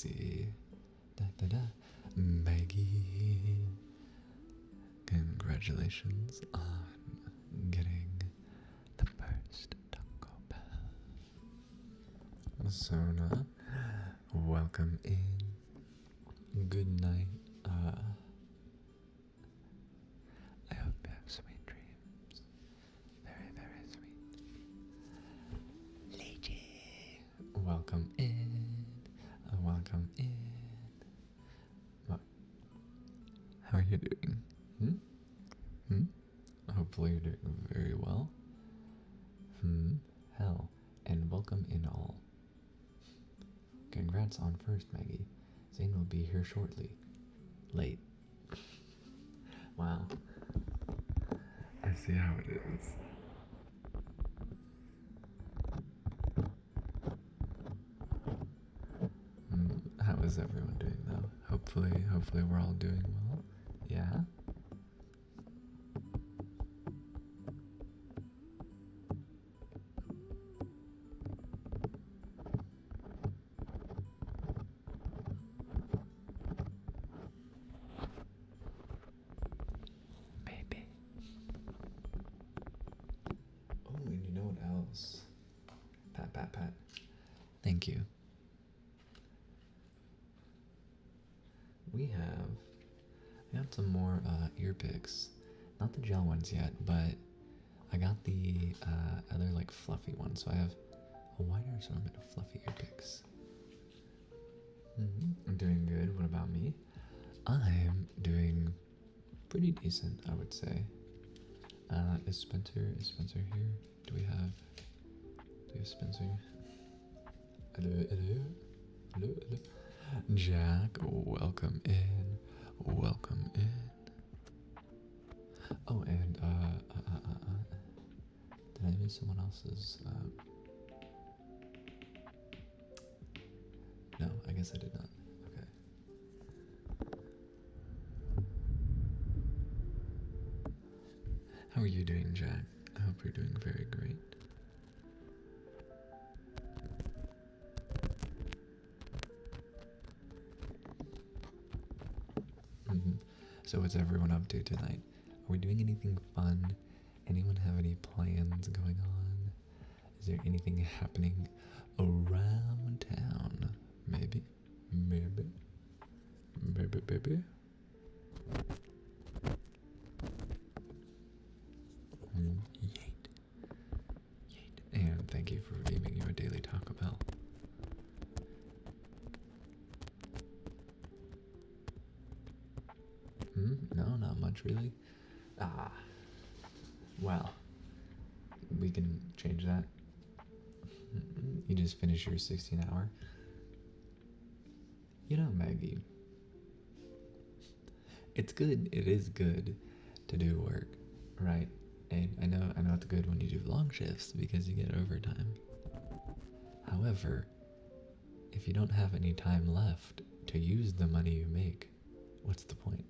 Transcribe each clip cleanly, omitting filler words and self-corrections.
see. Da da da. Maggie, congratulations on getting the first Taco Bell. Sona, welcome in. Good night. I hope you have sweet dreams. Very, very sweet. Leechy, welcome in. Welcome in. What? How are you doing? Hopefully you're doing very well. Hell. And welcome in all. Congrats on first, Maggie. Zane will be here shortly. Late. Wow. I see how it is. How is everyone doing though? Hopefully we're all doing well. Yeah? Baby. Oh, and you know what else? Pat, pat, pat. Thank you. I got some more ear picks. Not the gel ones yet, but I got the other like fluffy ones. So I have a wider assortment of fluffy ear picks. I'm doing good. What about me? I'm doing pretty decent, I would say. Is Spencer here? Do we have Spencer? Hello. Jack, welcome in. Welcome in. Oh, and did I miss someone else's? No, I guess I did not. Okay. How are you doing, Jack? I hope you're doing very great. So what's everyone up to tonight? Are we doing anything fun? Anyone have any plans going on? Is there anything happening around town? Maybe. Yeet. And thank you for giving you a daily Taco Bell. No, not much really. Well, we can change that. You just finish your 16-hour. You know, Maggie, it's good. It is good to do work, right? And I know it's good when you do long shifts because you get overtime. However, if you don't have any time left to use the money you make, what's the point?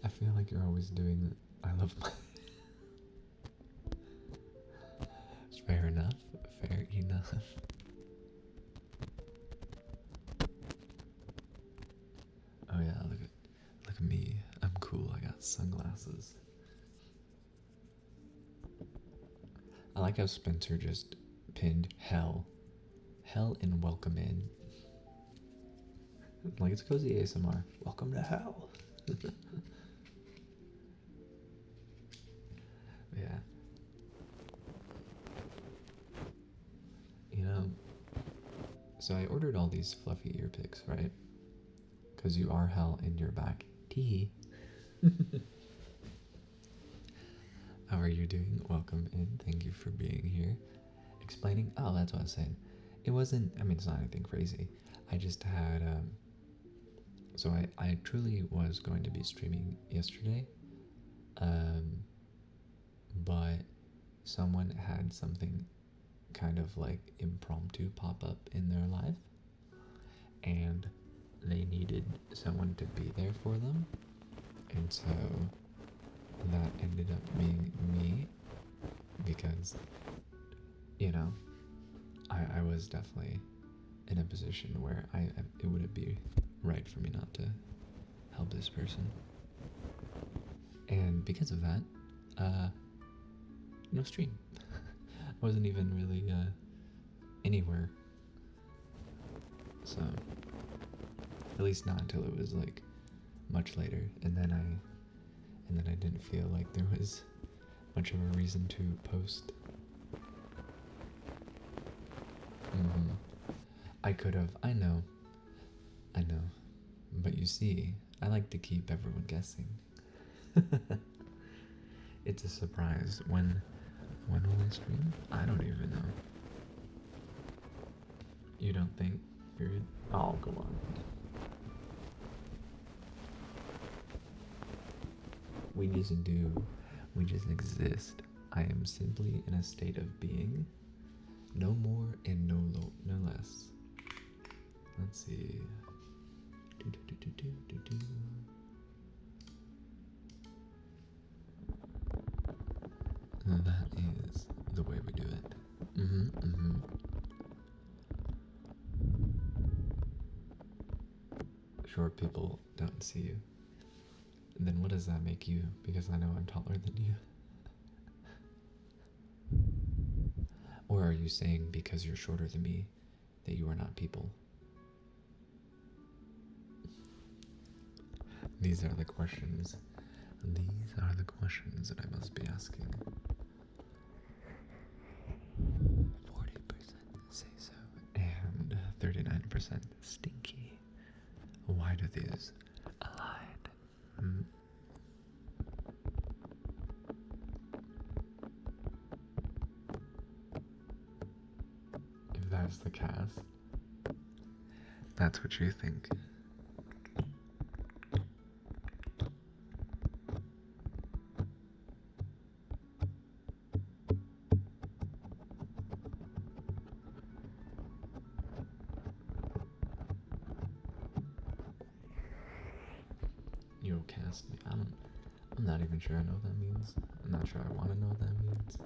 I feel like you're always doing I love my Fair enough. Oh yeah, look at me. I'm cool. I got sunglasses. I like how Spencer just pinned hell and welcome in. Like it's cozy ASMR. Welcome to hell. Yeah. You know, so I ordered all these fluffy ear picks, right? Because you are hell in your back. Tee. How are you doing? Welcome in. Thank you for being here. Explaining. Oh, that's what I was saying. It wasn't, I mean, it's not anything crazy. I just had, so I truly was going to be streaming yesterday. But someone had something kind of like impromptu pop up in their life. And they needed someone to be there for them. And so that ended up being me because, you know, I was definitely in a position where it wouldn't be right for me not to help this person. And because of that, no stream. I wasn't even really anywhere. So at least not until it was like much later, and then I didn't feel like there was much of a reason to post. I could have, I know, but you see, I like to keep everyone guessing. It's a surprise. When will I stream? I don't even know. You don't think you're... Oh, come on. We just exist. I am simply in a state of being. No more and no less. Let's see. That is the way we do it. Short people don't see you. Then what does that make you? Because I know I'm taller than you. Or are you saying because you're shorter than me that you are not people? These are the questions. These are the questions that I must be asking. 40% say so, and 39% stinky. Why do these align? If that's the cast, that's what you think. You'll cast me. I'm not even sure I know what that means. I'm not sure I want to know what that means.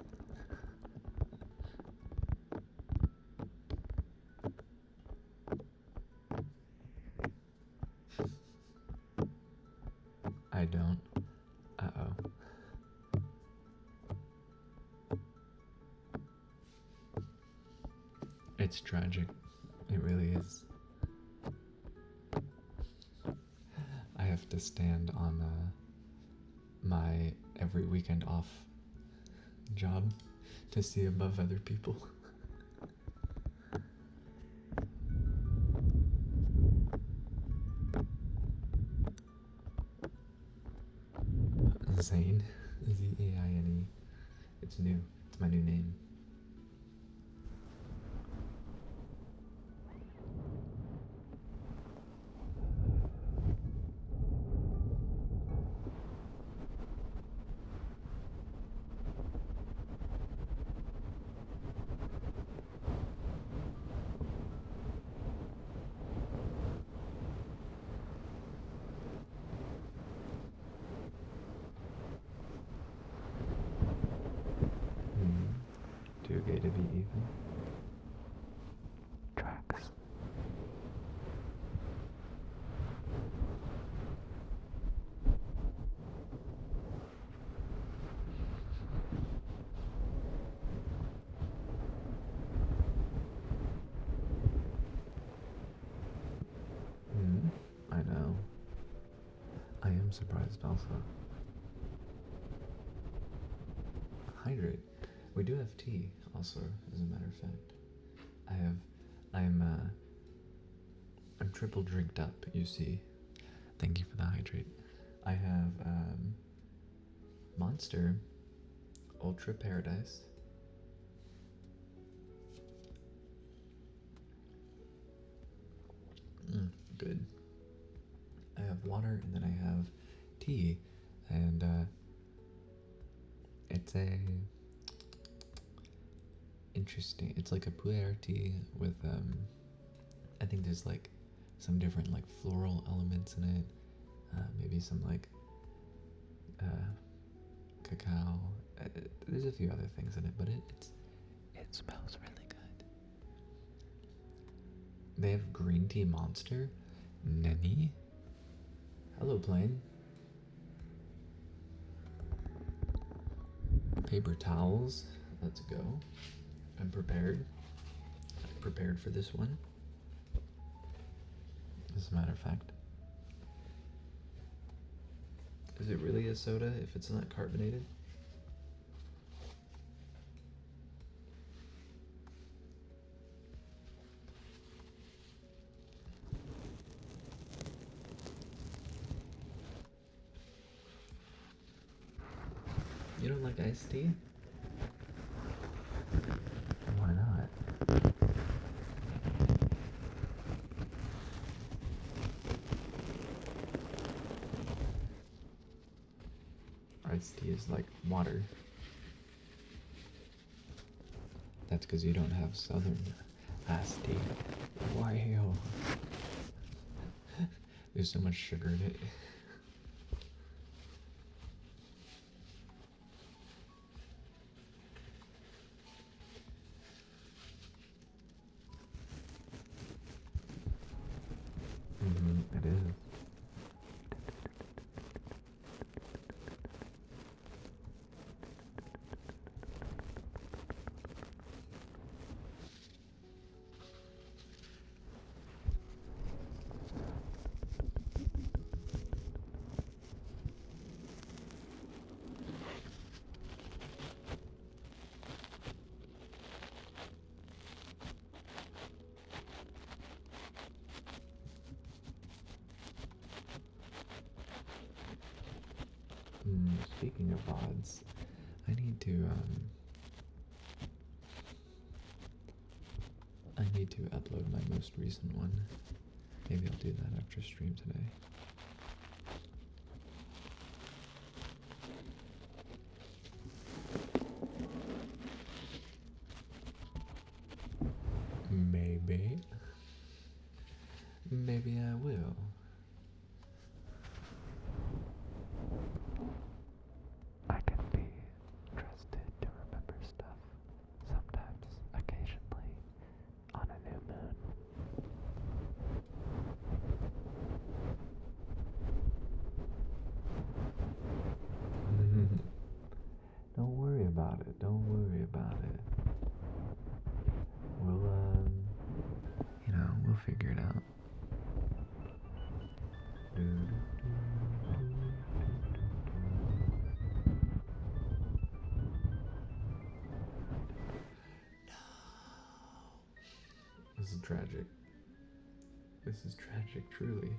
I don't. Uh-oh. It's tragic. It really is. I have to stand on my every weekend off job to see above other people. Zane. Z-A-I-N-E. It's new. It's my new name. Too gay to be even. Tracks. I know. I am surprised also. Hydrate. We do have tea also, as a matter of fact. I'm triple drinked up, you see. Thank you for the hydrate. I have Monster Ultra Paradise. Good. I have water and then I have tea, and it's a interesting. It's like a pu'er tea with I think there's like some different like floral elements in it. Maybe some like cacao. There's a few other things in it, but it smells really good. They have green tea monster. Nani? Hello, plane. Paper towels. Let's go. I'm prepared. I'm prepared for this one. As a matter of fact. Is it really a soda if it's not carbonated? You don't like iced tea? Why not? Iced tea is like water. That's because you don't have southern iced tea. Wow. There's so much sugar in it. It is. Speaking of VODs, I need to upload my most recent one. Maybe I'll do that after stream today. Maybe. Maybe I will. I can be trusted to remember stuff, sometimes, occasionally, on a new moon. Don't worry about it. Don't worry about it. We'll, we'll figure it out. This is tragic. This is tragic, truly.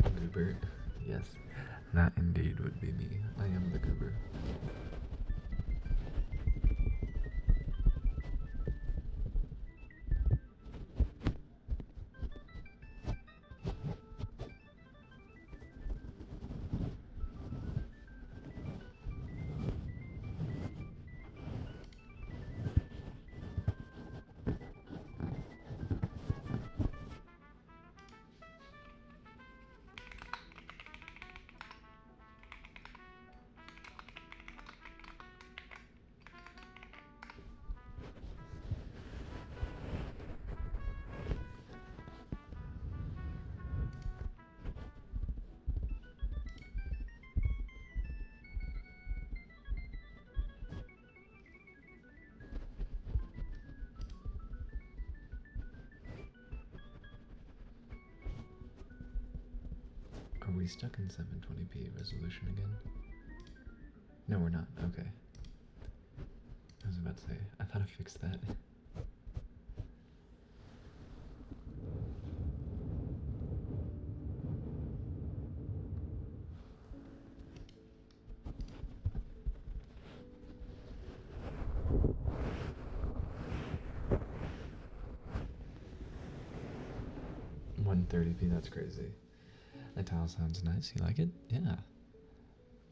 Goober, yes, that indeed would be me. I am the goober. Are we stuck in 720p resolution again? No, we're not. Okay. I was about to say, I thought I fixed that. $130p, that's crazy. That tile sounds nice. You like it? Yeah.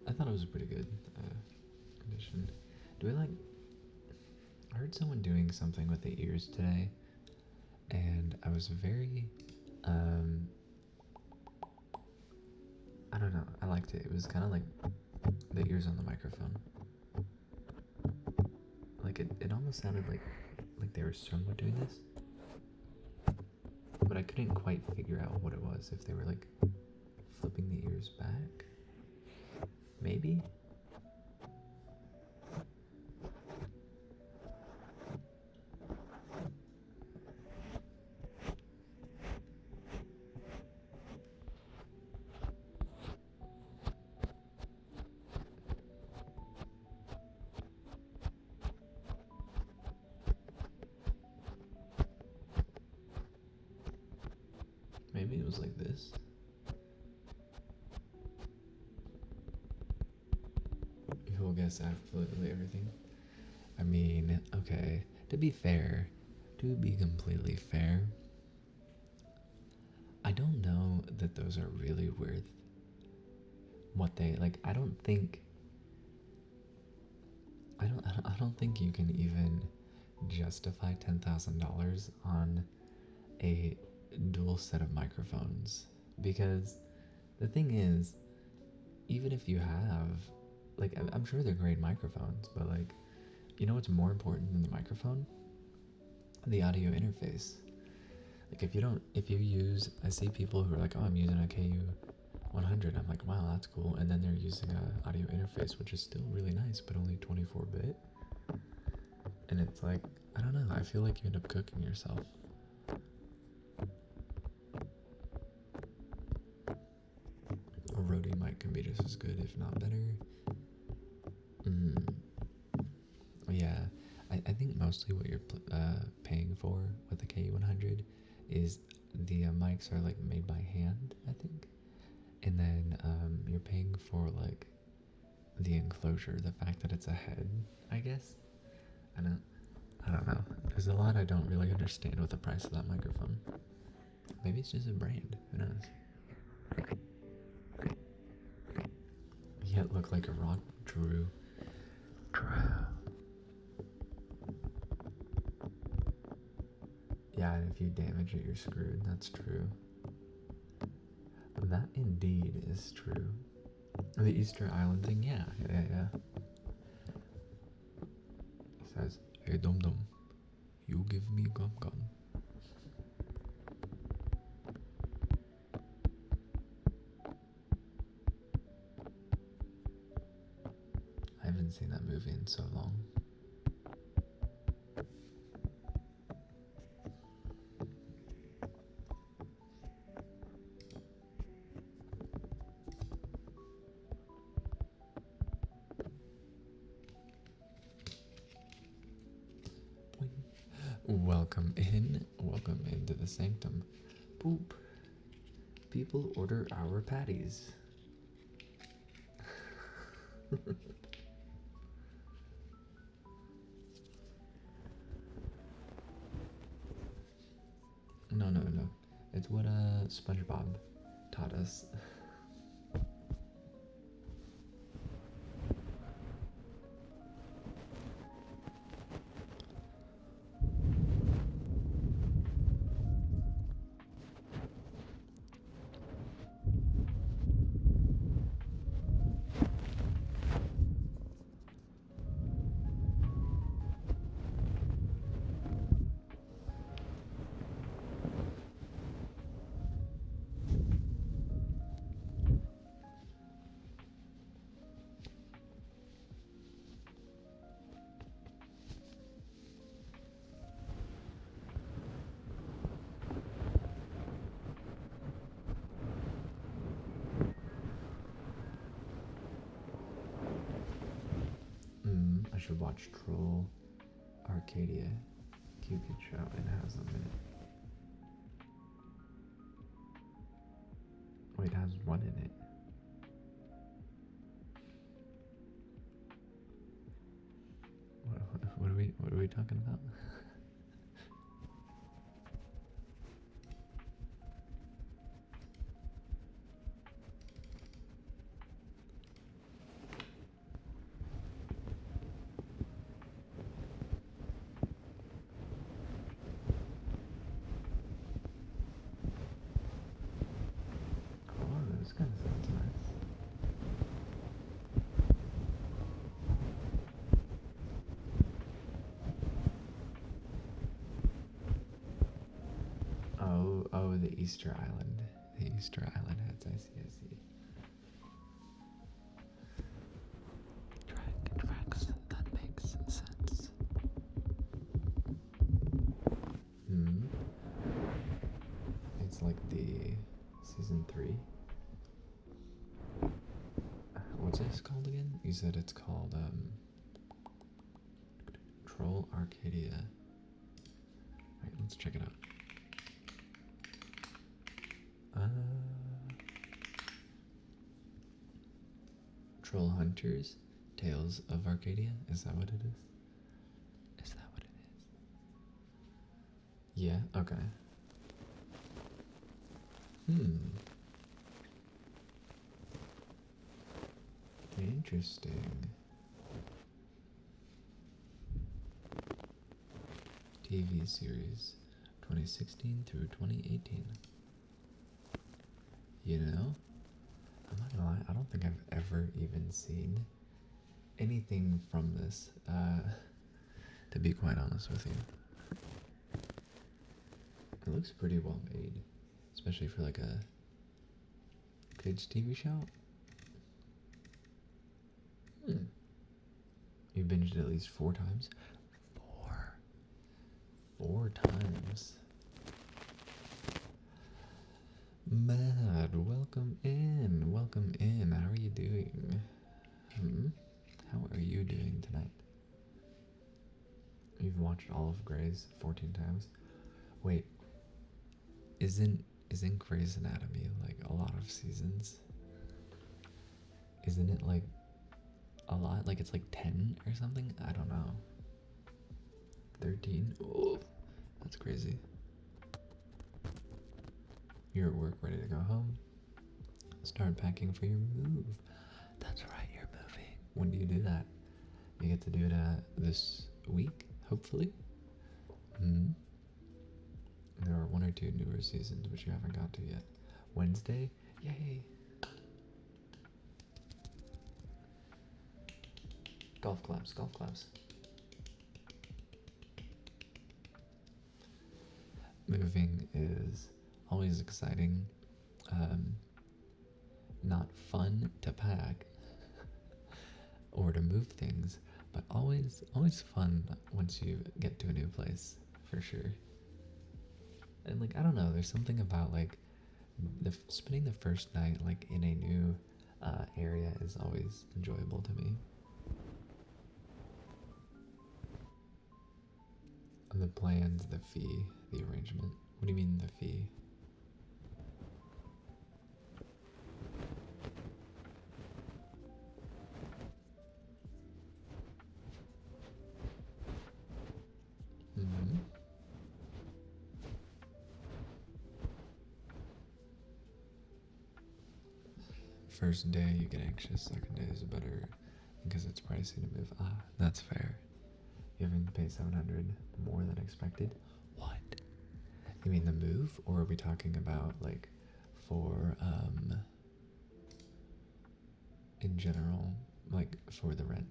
I thought it was a pretty good condition. Do we like... I heard someone doing something with the ears today, and I was very I don't know. I liked it. It was kind of like the ears on the microphone. Like it almost sounded like they were somewhat doing this, but I couldn't quite figure out what it was. If they were like flipping the ears back, maybe. Maybe it was like this. You'll guess absolutely everything. I mean, okay, to be fair, to be completely fair, I don't know that those are really worth what they like. I don't think you can even justify $10,000 on a dual set of microphones, because the thing is, even if you have, like, I'm sure they're great microphones, but like, you know what's more important than the microphone? The audio interface. Like, if you use, I see people who are like, oh, I'm using a KU 100. I'm like, wow, that's cool. And then they're using a audio interface, which is still really nice, but only 24-bit. And it's like, I don't know. I feel like you end up cooking yourself. A Rode mic can be just as good, if not better. Yeah, I think mostly what you're paying for with the KU100 is the mics are like made by hand, I think. And then you're paying for like the enclosure, the fact that it's a head, I guess. I don't know. There's a lot I don't really understand with the price of that microphone. Maybe it's just a brand. Who knows? Yet look like a rock. True. Yeah, and if you damage it, you're screwed. That's true. That indeed is true. The Easter Island thing, yeah. He says, hey, Dum Dum, you give me gum gum. I haven't seen that movie in so long. Welcome into the sanctum. Poop. People order our patties. No. It's what SpongeBob taught us. I should watch Troll Arcadia. Cupid show. It has them in it. Wait, it has one in it. What are we talking about? Oh, this kind of sounds nice. Oh, the Easter Island. The Easter Island heads. I see, I see. Dragon tracks. That makes sense. Hmm. It's like the season 3. What's this called again? You said it's called Troll Arcadia. Alright, let's check it out. Troll Hunters, Tales of Arcadia. Is that what it is? Is that what it is? Yeah, okay. Interesting. TV series 2016 through 2018. You know, I'm not gonna lie, I don't think I've ever even seen anything from this, to be quite honest with you. It looks pretty well made, especially for like a kids TV show. You binged it at least 4 times? 4 times. Mad, welcome in. Welcome in. How are you doing? How are you doing tonight? You've watched all of Grey's 14 times? Wait, isn't Grey's Anatomy like a lot of seasons? Isn't it like a lot? Like it's like 10 or something? I don't know. 13? Oh, that's crazy. You're at work, ready to go home. Start packing for your move. That's right, you're moving. When do you do that? You get to do it this week, hopefully. There are 1 or 2 newer seasons which you haven't got to yet. Wednesday? Yay! Golf claps, golf claps. Moving is always exciting. Not fun to pack or to move things, but always fun once you get to a new place, for sure. And like, I don't know, there's something about like spending the first night like in a new area is always enjoyable to me. The plans, the fee, the arrangement. What do you mean the fee? First day you get anxious, second day is better because it's pricey to move. Ah, that's fair. You having to pay $700 more than expected? What? You mean the move, or are we talking about like for in general, like for the rent?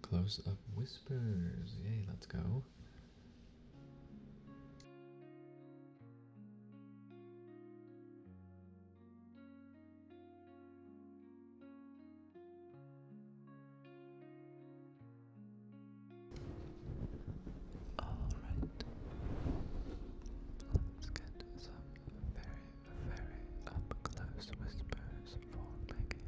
Close up whispers. Yay, let's go. Alright. Let's get some very, very up close whispers for Mickey.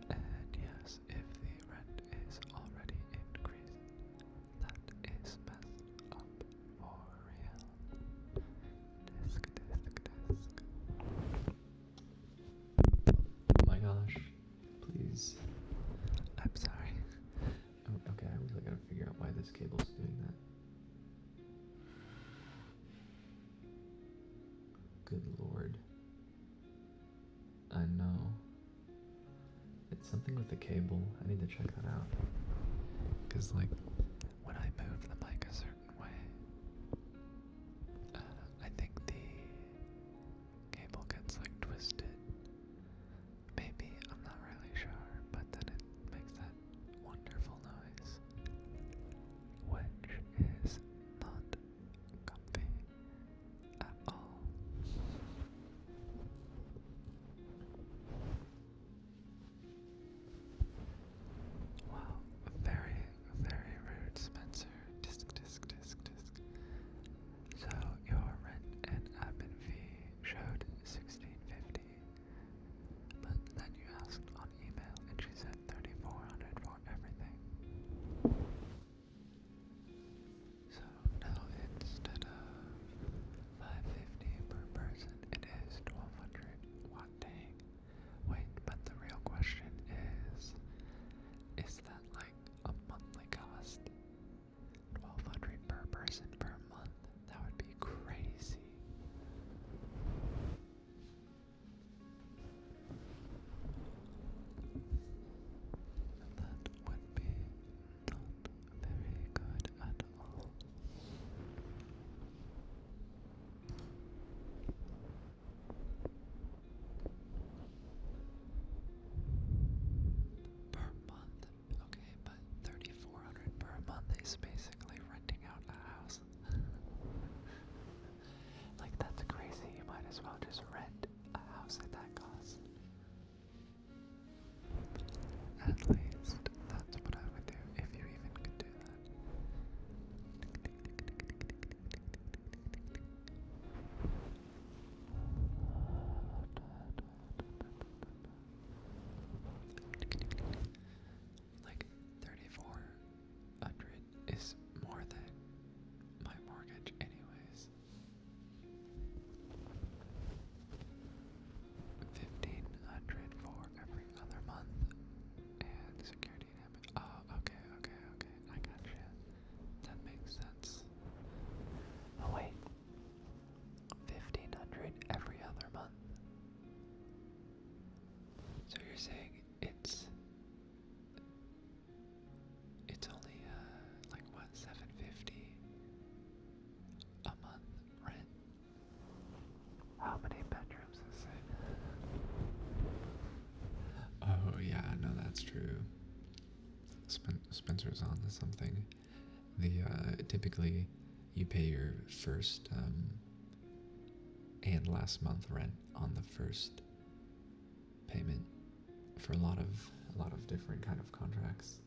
And yes, if the rent is already increased, that is messed up for real. Disc. Oh my gosh. Please. I'm sorry. Oh, okay, I really gotta figure out why this cable's doing that. Good lord. I know. It's something with the cable. I need to check that out. Because, like, when I move the mic a certain way, I think the cable gets, like, twisted on something. Typically you pay your first and last month rent on the first payment for a lot of different kind of contracts.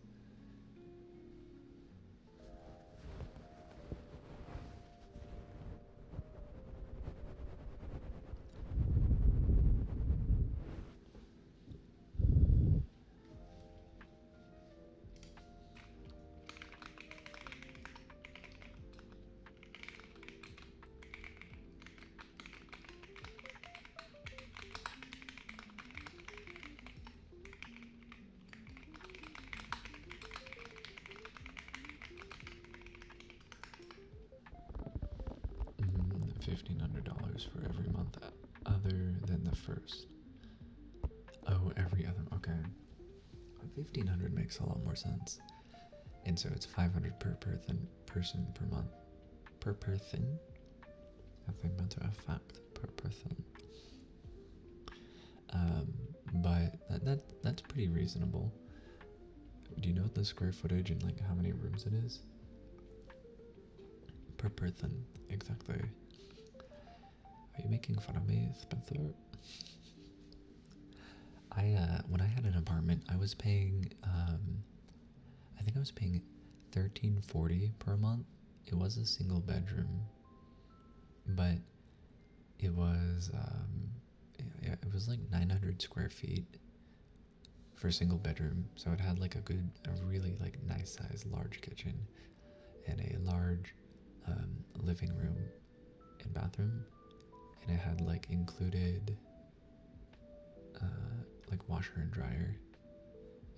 $1,500 for every month other than the first. Oh, every other. Okay. 1,500 makes a lot more sense. And so it's 500 per person per month. Per person? As a matter of fact, per person. But that's pretty reasonable. Do you know the square footage and like how many rooms it is? Per person, exactly. Are you making fun of me, Spencer? When I had an apartment, I was paying, I think I was paying $13.40 per month. It was a single bedroom, but it was, it was like 900 square feet for a single bedroom. So it had like a really like nice size large kitchen and a large living room and bathroom, and it had like included like washer and dryer,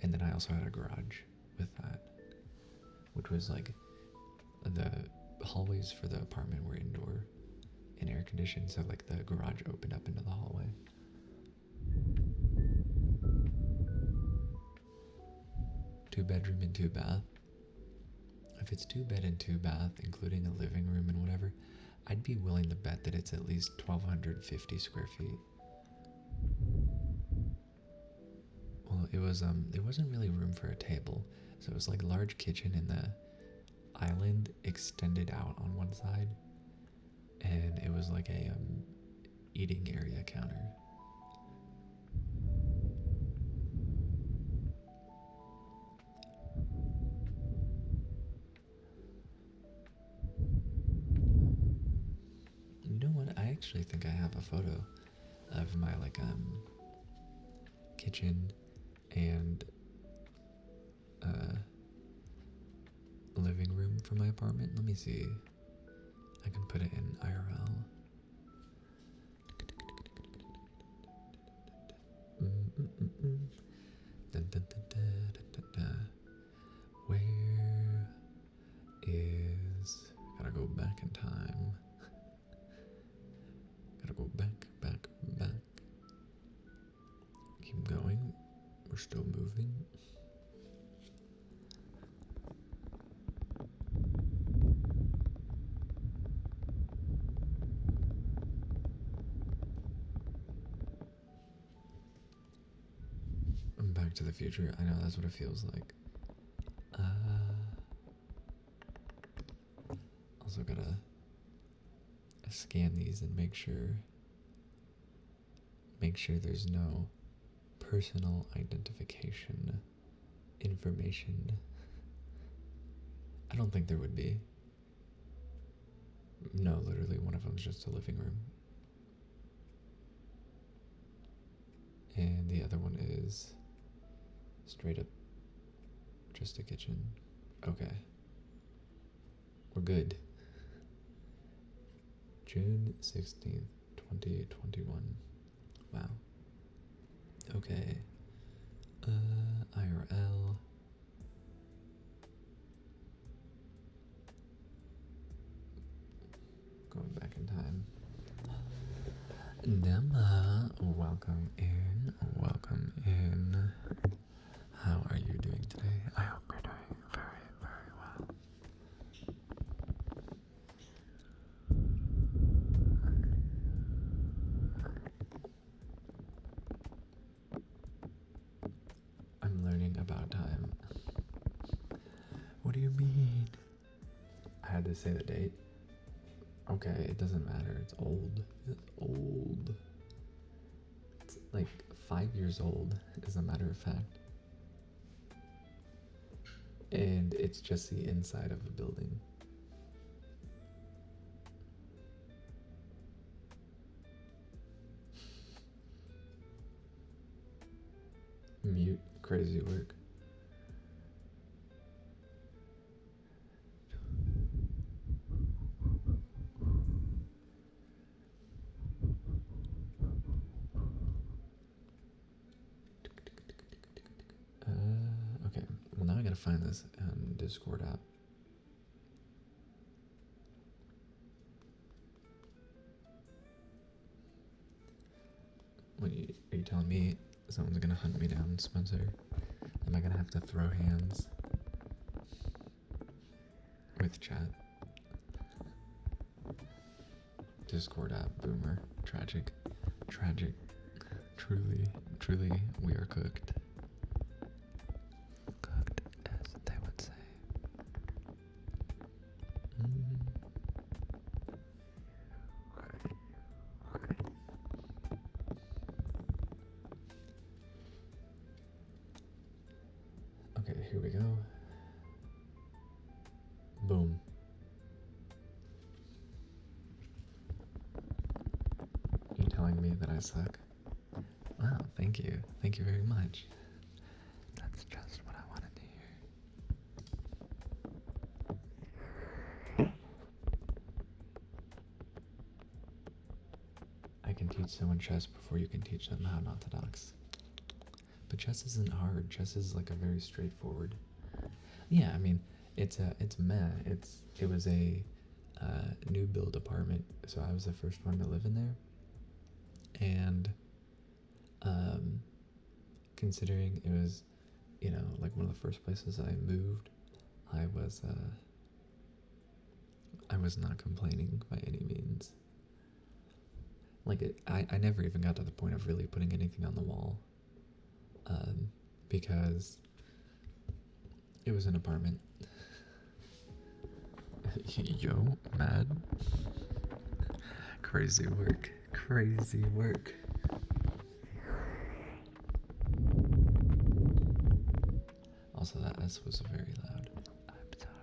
and then I also had a garage with that, which was like the hallways for the apartment were indoor and air conditioned, so like the garage opened up into the hallway. Two bedroom and two bath. If it's 2 bed and 2 bath, including a living room and whatever, I'd be willing to bet that it's at least 1,250 square feet. Well, it was there wasn't really room for a table, so it was like large kitchen and the island extended out on one side, and it was like a eating area counter. You know what? I actually think I have a photo of my like kitchen and living room for my apartment. Let me see. I can put it in IRL. Where is... Gotta go back in time. Gotta go back. Keep going. We're still moving. Back to the Future. I know that's what it feels like. Also gotta scan these and make sure there's no personal identification information. I don't think there would be. No, literally one of them's just a living room. And the other one is straight up just a kitchen. Okay. We're good. June 16th, 2021. Wow. Okay. IRL. Going back in time. Nema, welcome in. How are you doing today? I hope you're doing very, very well. I'm learning about time. to say the date. Okay, it doesn't matter. It's old. It's old. It's like 5 years old, as a matter of fact. And it's just the inside of a building. Mute. Crazy work. Okay. Well, now I gotta find this Discord app. What, are you telling me someone's gonna hunt me down, Spencer? Am I gonna have to throw hands with chat? Discord app, boomer. Tragic. Tragic. Truly, truly, we are cooked. Cooked, as they would say. Okay, here we go. Boom. You telling me that I suck? Wow, thank you. Thank you very much. That's just what I wanted to hear. I can teach someone chess before you can teach them how not to dox. But chess isn't hard. Chess is like a very straightforward. Yeah, I mean, it's meh. It was a new build apartment, so I was the first one to live in there. And considering it was, like one of the first places I moved, I was not complaining by any means. Like I never even got to the point of really putting anything on the wall, because it was an apartment. Yo, mad. Crazy work. Crazy work. Also, that S was very loud. I'm sorry.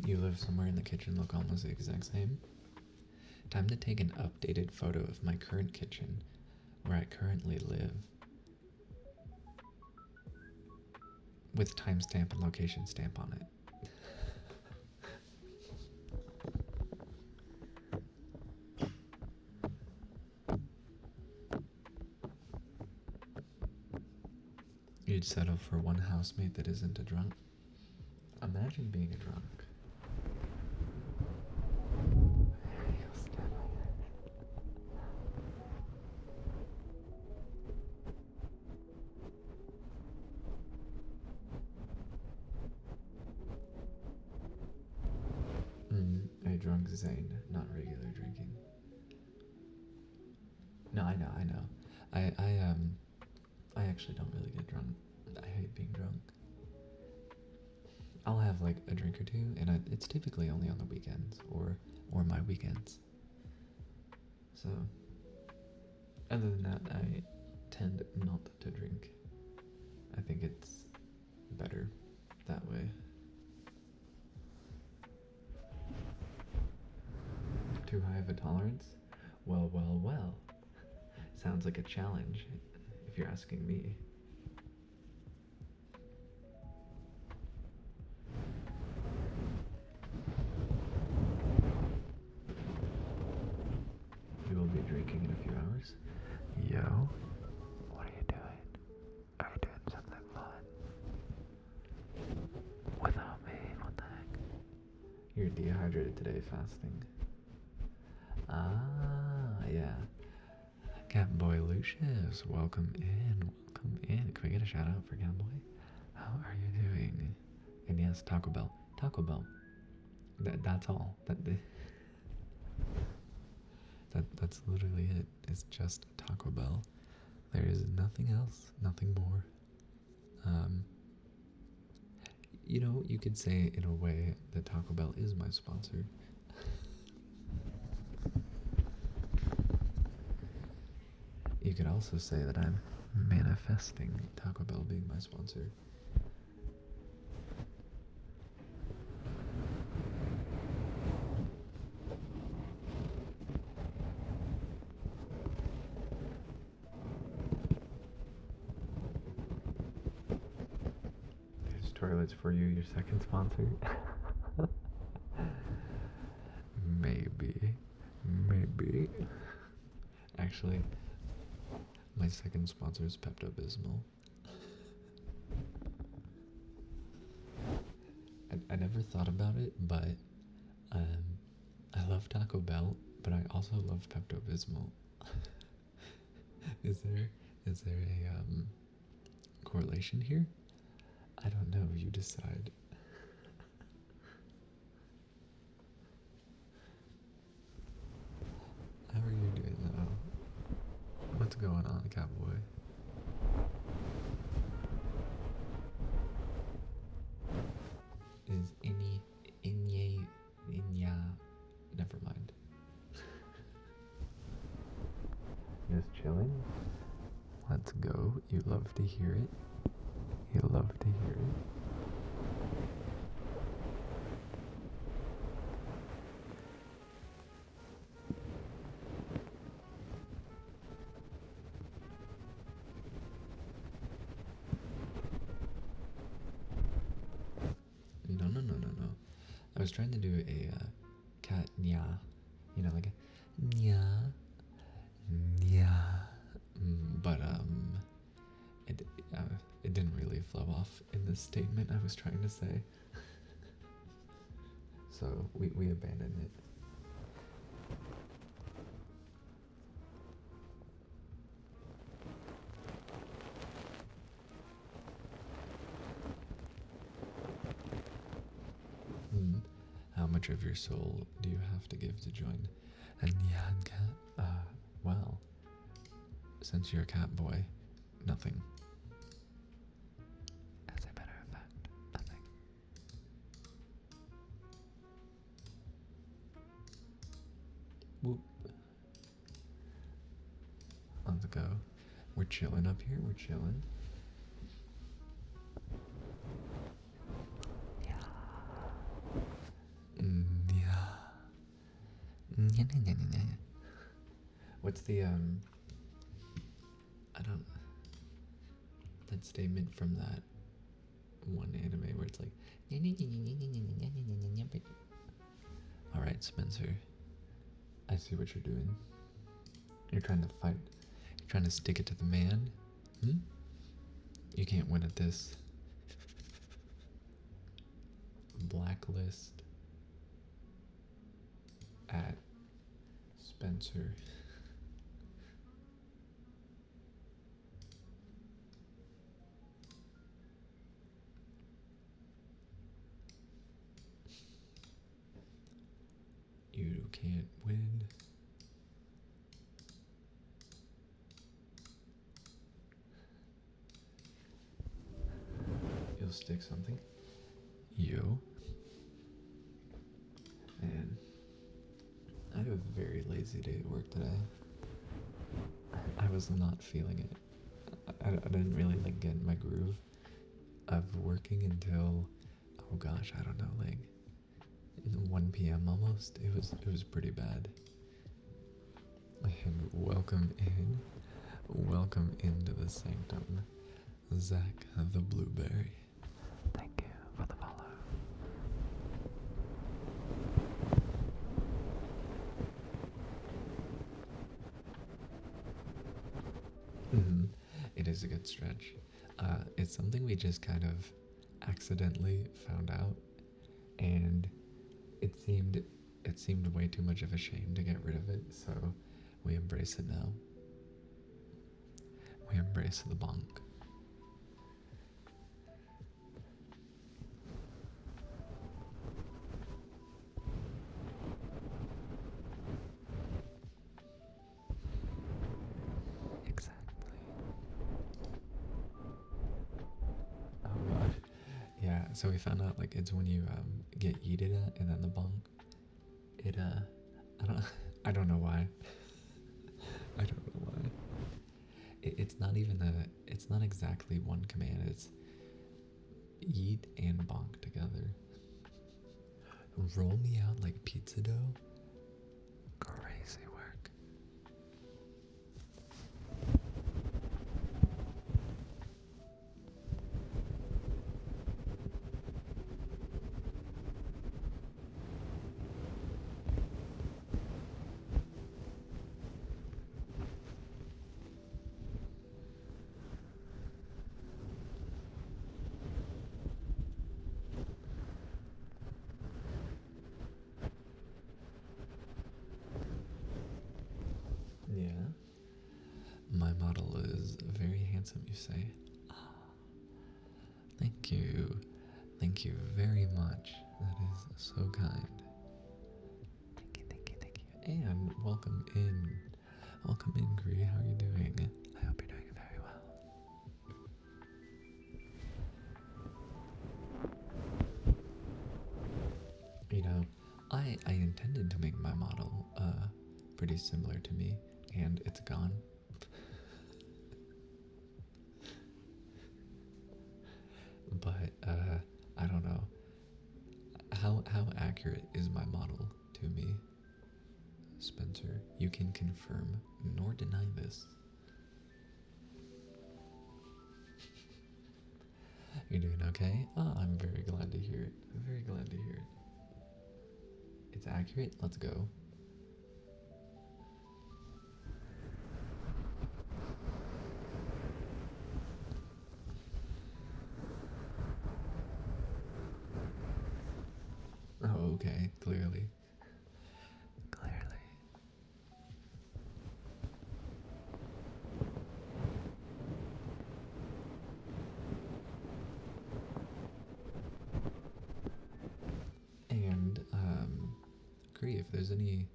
You live somewhere in the kitchen look almost the exact same. Time to take an updated photo of my current kitchen, where I currently live, with timestamp and location stamp on it. You'd settle for one housemate that isn't a drunk? Imagine being a drunk. A drunk Zane, not regular drinking. No, I know. I actually don't really get drunk. I hate being drunk. I'll have like a drink or two, and it's typically only on the weekends or my weekends. So, other than that, I tend not to drink. I think it's better that way. Too high of a tolerance? Well. Sounds like a challenge, if you're asking me. We will be drinking in a few hours. You're dehydrated today, fasting. Ah, yeah. Catboy Lucius, welcome in, welcome in. Can we get a shout out for Catboy? How are you doing? And yes, Taco Bell. Taco Bell. That's all. That's literally it. It's just Taco Bell. There is nothing else, nothing more. You could say in a way that Taco Bell is my sponsor. You could also say that I'm manifesting Taco Bell being my sponsor. There's toilets for you, your second sponsor. Maybe. Actually, my second sponsor is Pepto-Bismol. I never thought about it, but I love Taco Bell, but I also love Pepto-Bismol. Is there a correlation here? I don't know. You decide. How are you doing though? What's going on, Cowboy? Is Inya, never mind. Just chilling? Let's go. You love to hear it. You love to hear it. No. I was trying to do a cat nya, like a nya, but it didn't really flow off in the statement I was trying to say, so we abandoned it. How much of your soul do you have to give to join a Nyan Cat? Well, since you're a cat boy, nothing. As a matter of fact, nothing. Whoop. Let's go. We're chilling up here, we're chilling. What's the I don't that statement from that one anime where it's like alright, Spencer, I see what you're doing. You're trying to fight. You're trying to stick it to the man. You can't win at this. Blacklist at Spencer. You can't win. You'll stick something. You. Man, I had a very lazy day at work today. I was not feeling it. I didn't really get in my groove of working until, oh gosh, I don't know, 1 p.m. almost. It was pretty bad. And welcome into the sanctum, Zach the Blueberry. Thank you for the follow. It is a good stretch. It's something we just kind of accidentally found out, and it seemed it seemed way too much of a shame to get rid of it, so we embrace it now. We embrace the bonk. Exactly. Oh gosh. Yeah, so we found out like it's when you get yeeted at and then the bonk. It I don't I don't know why. I don't know why. It's not even it's not exactly one command. It's yeet and bonk together. Roll me out like pizza dough. Crazy work. Yeah. My model is very handsome, you say. Ah, thank you. Thank you very much. That is so kind. Thank you, thank you, thank you. And welcome in. Welcome in, Cree. How are you doing? I hope you're doing very well. You know, I intended to make my model pretty similar to me, and it's gone. But I don't know. How accurate is my model to me? Spencer, you can confirm nor deny this. You're doing okay? Oh, I'm very glad to hear it. I'm very glad to hear it. It's accurate? Let's go. Oh, okay. Clearly. Clearly. And, Cree, if there's anything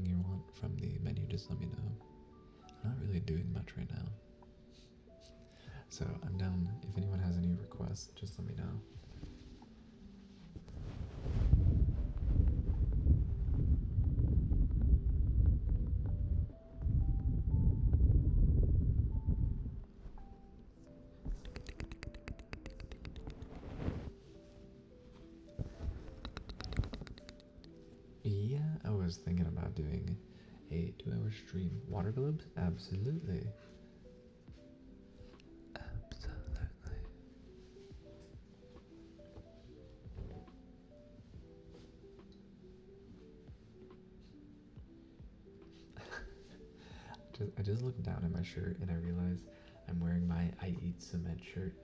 you want from the menu, just let me know. I'm not really doing much right now. So I'm down. If anyone has any requests, just let me know. Yeah, I was thinking about doing a 2-hour stream. Water globes? Absolutely. Absolutely. I just looked down at my shirt and I realized I'm wearing my I Eat Cement shirt.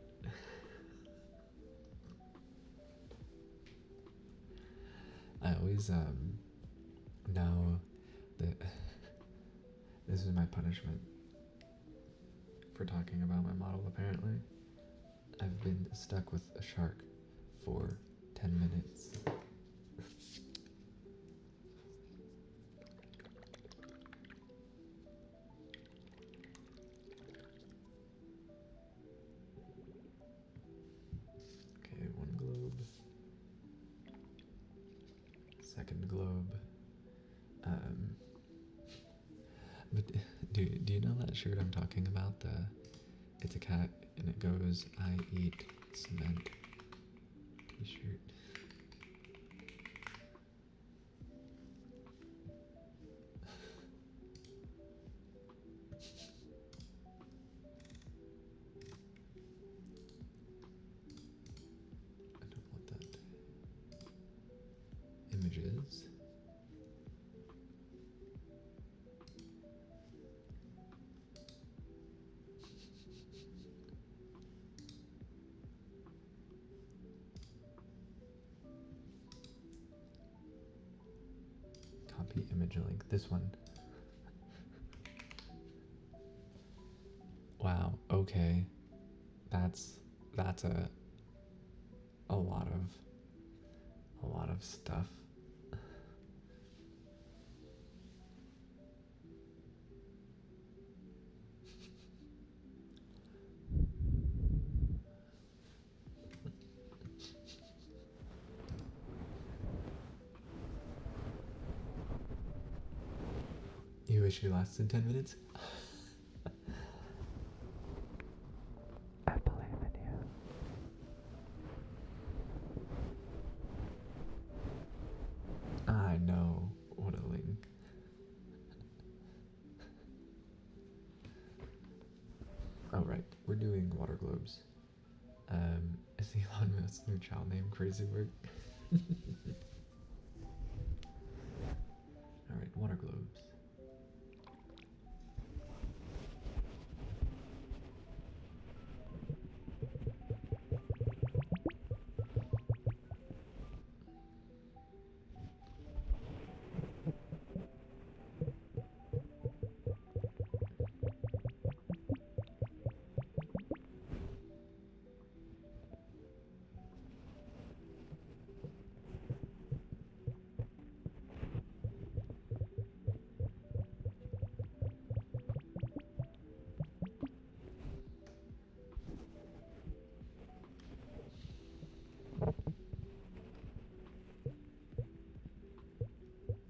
I always now that this is my punishment for talking about my model. Apparently, I've been stuck with a shark for 10 minutes. Okay, one globe. Second globe. But do you know that shirt I'm talking about? It's a cat and it goes, I eat cement t-shirt. I don't want that. Images. image link. This one. Wow, okay. That's a lot of stuff. You wish you lasted 10 minutes? I believe in you. I know. What a link. Alright, we're doing water globes. Is Elon Musk's new child name Crazy Word? Alright, water globes.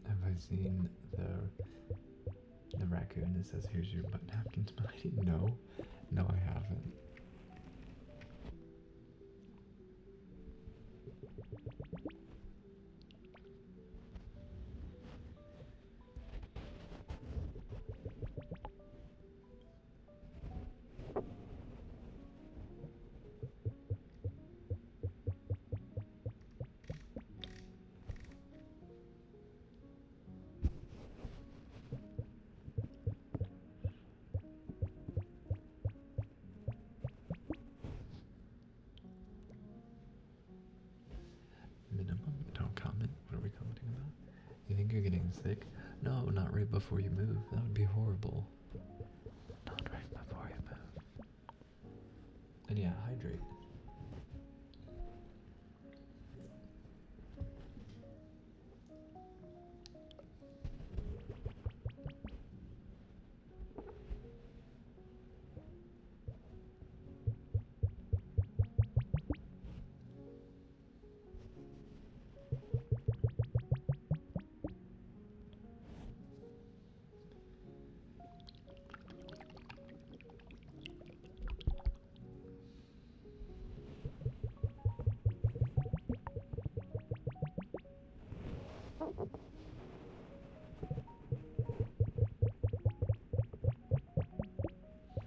Have I seen the raccoon that says here's your butt napkins, but I didn't know. No, I haven't. Minimum? Don't comment. What are we commenting about? You think you're getting sick? No, not right before you move. That would be horrible. Not right before you move. And yeah, hydrate.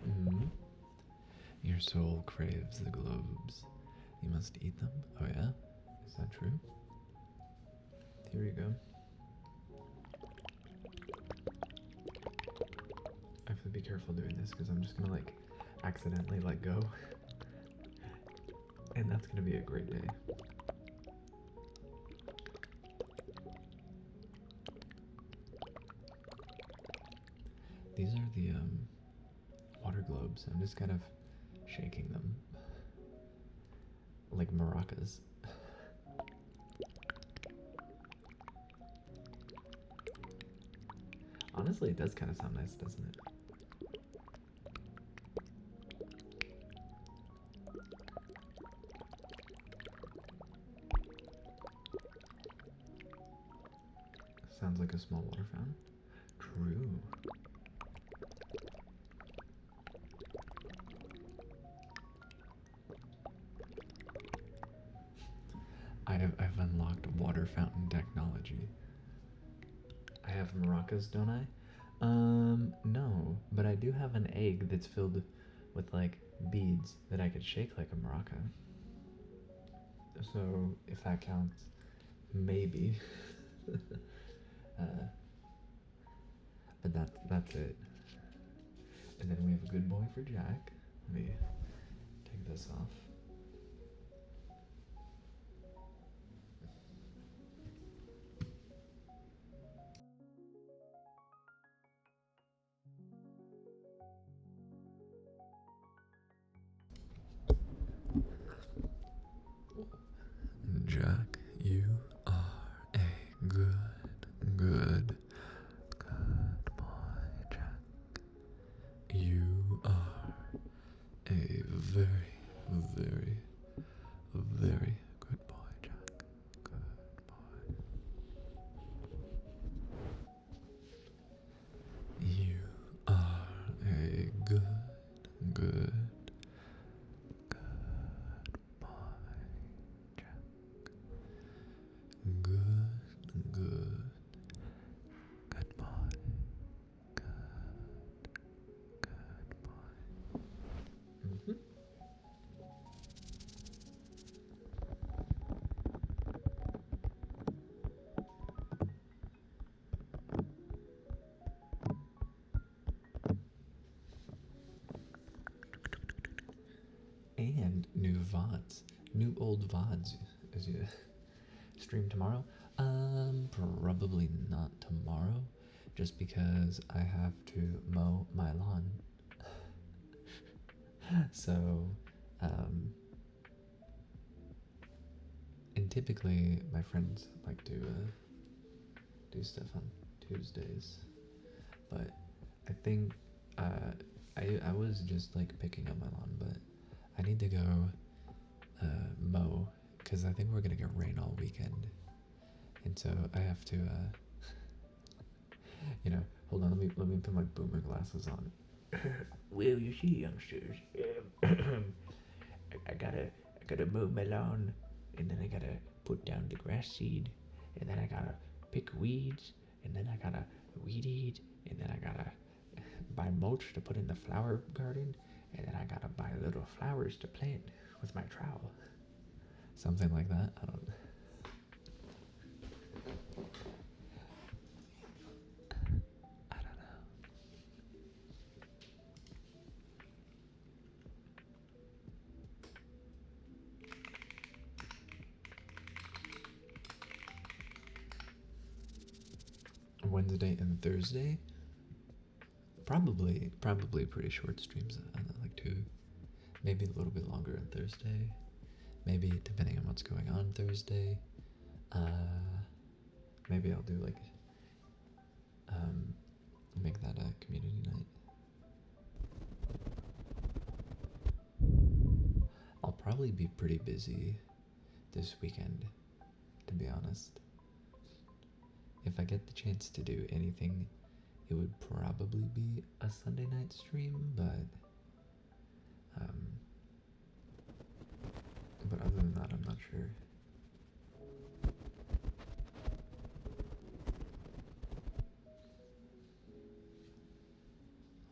Mm-hmm. Your soul craves the globes. You must eat them? Oh yeah? Is that true? Here you go. I have to be careful doing this because I'm just gonna like accidentally let go. And that's gonna be a great day. These are the water globes. I'm just kind of shaking them like maracas. Honestly, it does kind of sound nice, doesn't it? Sounds like a small water fountain. True. I've unlocked water fountain technology. I have maracas, don't I? No, but I do have an egg that's filled with like beads that I could shake like a maraca. So if that counts, maybe. But that's it. And then we have a good boy for Jack. Let me take this off. And new VODs. New old VODs. Is you stream tomorrow? Probably not tomorrow. Just because I have to mow my lawn. So, and typically my friends like to do stuff on Tuesdays, but I think I was just like picking up my lawn, but I need to go mow because I think we're gonna get rain all weekend, and so I have to hold on, let me put my boomer glasses on. Well, you see, youngsters, I gotta mow my lawn, and then I gotta put down the grass seed, and then I gotta pick weeds, and then I gotta weed eat, and then I gotta buy mulch to put in the flower garden, and then I gotta buy little flowers to plant with my trowel. Something like that. I don't. I don't know. Wednesday and Thursday. Probably pretty short streams. Like two, maybe a little bit longer on Thursday. Maybe depending on what's going on Thursday. Maybe I'll do like make that a community night. I'll probably be pretty busy this weekend, to be honest. If I get the chance to do anything, it would probably be a Sunday night stream, but other than that, I'm not sure.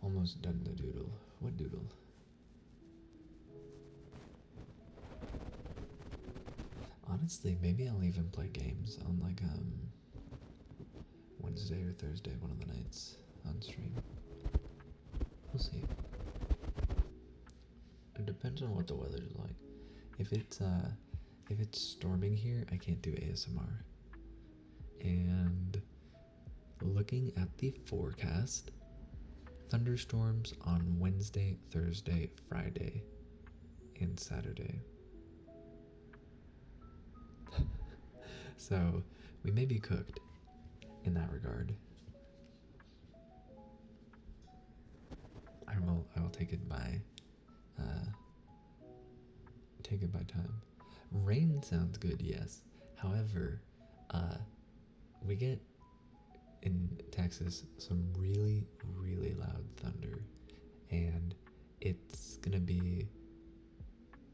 Almost done the doodle. What doodle? Honestly, maybe I'll even play games on like Wednesday or Thursday, one of the nights on stream. We'll see. It depends on what the weather's like. If it's storming here, I can't do ASMR. And looking at the forecast, thunderstorms on Wednesday, Thursday, Friday, and Saturday. So we may be cooked in that regard. I will take it by time. Rain sounds good, yes. However, we get in Texas some really, really loud thunder, and it's gonna be,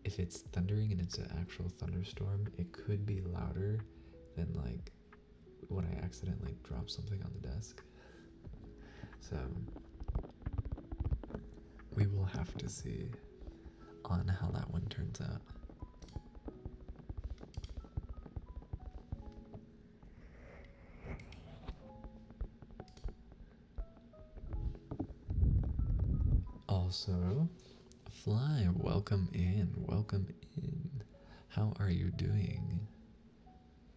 if it's thundering and it's an actual thunderstorm, it could be louder than like when I accidentally drop something on the desk. So we will have to see on how that one turns out. Also, Fly, welcome in. How are you doing?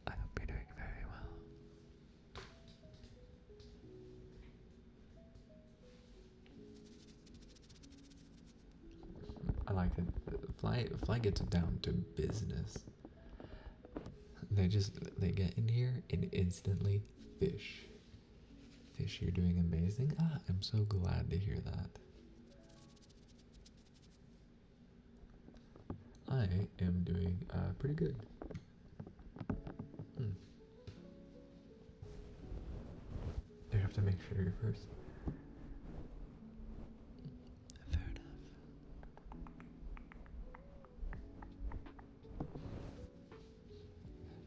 I hope you're doing very well. I like it. Fly gets down to business. They get in here and instantly fish. Fish, you're doing amazing. I'm so glad to hear that. I am doing pretty good. You have to make sure you're first. Fair enough.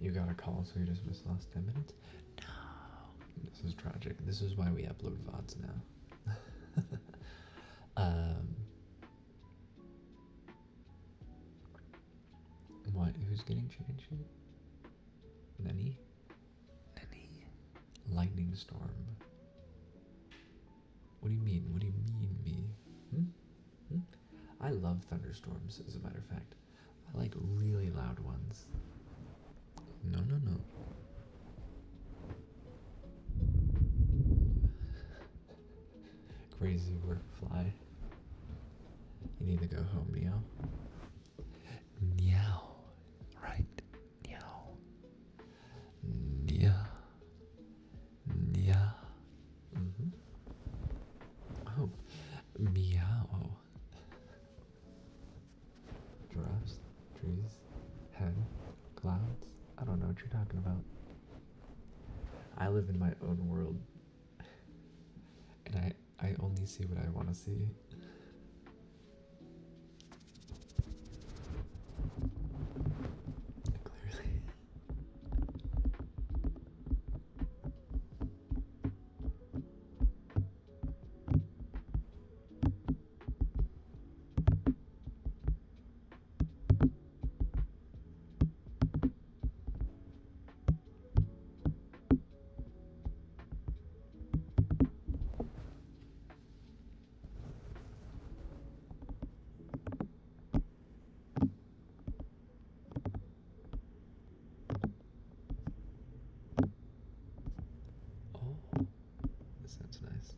You got a call, so you just missed the last 10 minutes? No. This is tragic. This is why we upload VODs now. What? Who's getting chicken shit? Nenny? Lightning storm. What do you mean? What do you mean, me? I love thunderstorms, as a matter of fact. I like really loud ones. No, no, no. Crazy work fly. You need to go home, Neo. Meow. Right. Meow. Yeah. Yeah. Mm-hmm. Oh. Meow. Giraffes, trees, hen, clouds. I don't know what you're talking about. I live in my own world, and I only see what I want to see. Clearly. Oh, this sounds nice.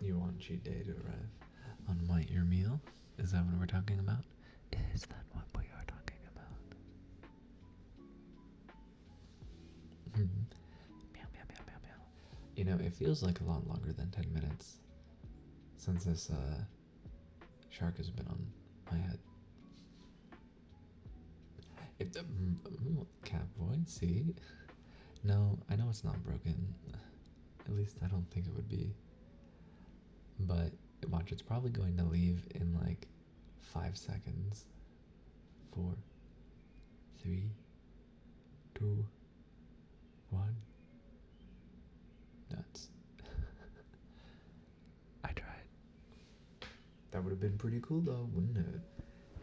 You want cheat day to arrive on White Your Meal? Is that what we're talking about? Is that what we are talking about? Meow, meow, meow, meow, meow. You know, it feels like a lot longer than 10 minutes since this shark has been on my head. If the cat boy, see? No, I know it's not broken. At least I don't think it would be. But watch, it's probably going to leave in like 5 seconds. 4, 3, 2, 1. Nuts. I tried. That would have been pretty cool though, wouldn't it?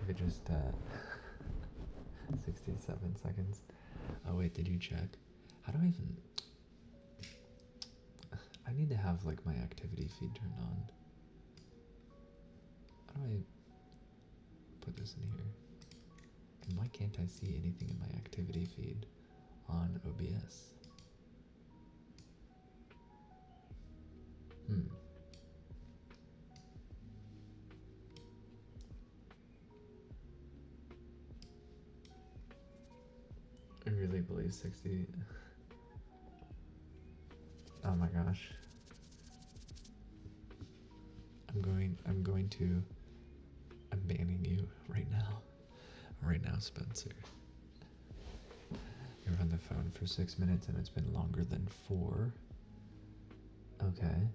If it just 67 seconds. Oh wait, did you check? How do I even... I need to have like my activity feed turned on. How do I put this in here? And why can't I see anything in my activity feed on OBS? I really believe 60. Oh my gosh. I'm banning you right now. Right now, Spencer. You're on the phone for 6 minutes and it's been longer than 4. Okay.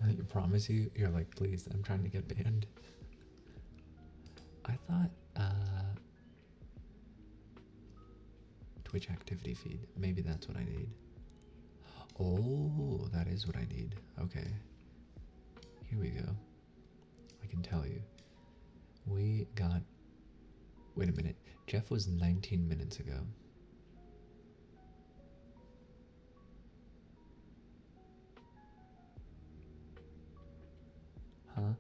You promise you're like, please, I'm trying to get banned. I thought, Twitch activity feed. Maybe that's what I need. Oh, that is what I need. Okay. Here we go. I can tell you. We got... Wait a minute. Jeff was 19 minutes ago. Huh?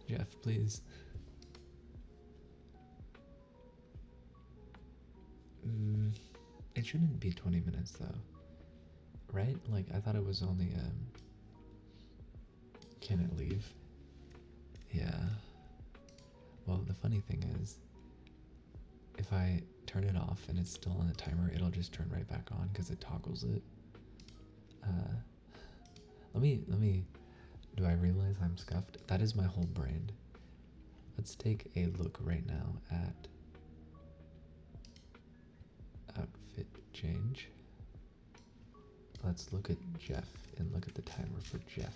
Jeff, please. shouldn't be 20 minutes though, right? Like I thought it was only can it leave? Yeah. Well, the funny thing is, if I turn it off and it's still on the timer, it'll just turn right back on because it toggles it. Let me. Do I realize I'm scuffed? That is my whole brand. Let's take a look right now at outfit change. Let's look at Jeff and look at the timer for Jeff.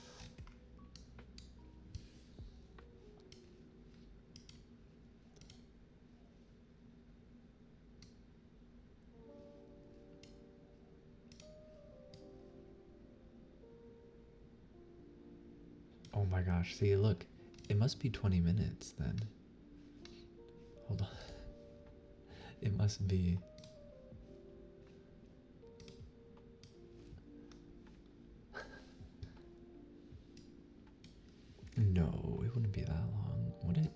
Oh my gosh, see, look, it must be 20 minutes then. Hold on. It must be. No, it wouldn't be that long, would it?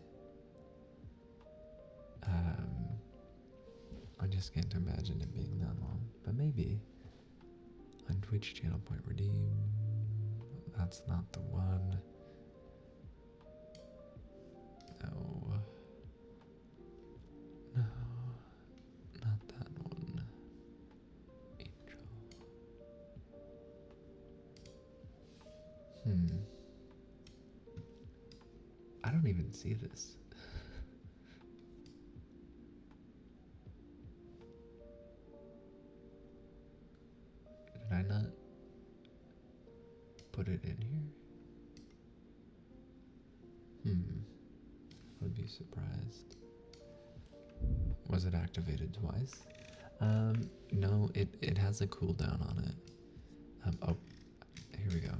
I just can't imagine it being that long, but maybe. On Twitch channel point redeem. That's not the one. No. No. Not that one. Angel. I don't even see this. Did I not put it in here? Would be surprised. Was it activated twice? No, it has a cooldown on it. Oh, here we go.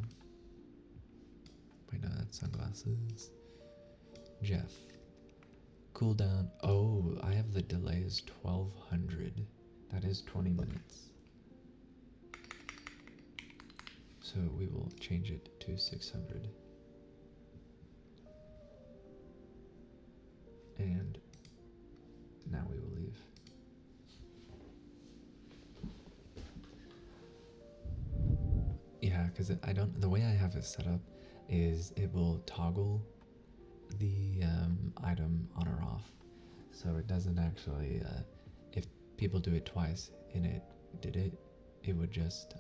Wait, no, that's sunglasses. Jeff. Cooldown. Oh, I have the delay is 1200. That is 20 minutes. So we will change it to 600. And now we will leave. Yeah, because I don't. The way I have it set up is it will toggle the item on or off, so it doesn't actually. If people do it twice and it did it, it would just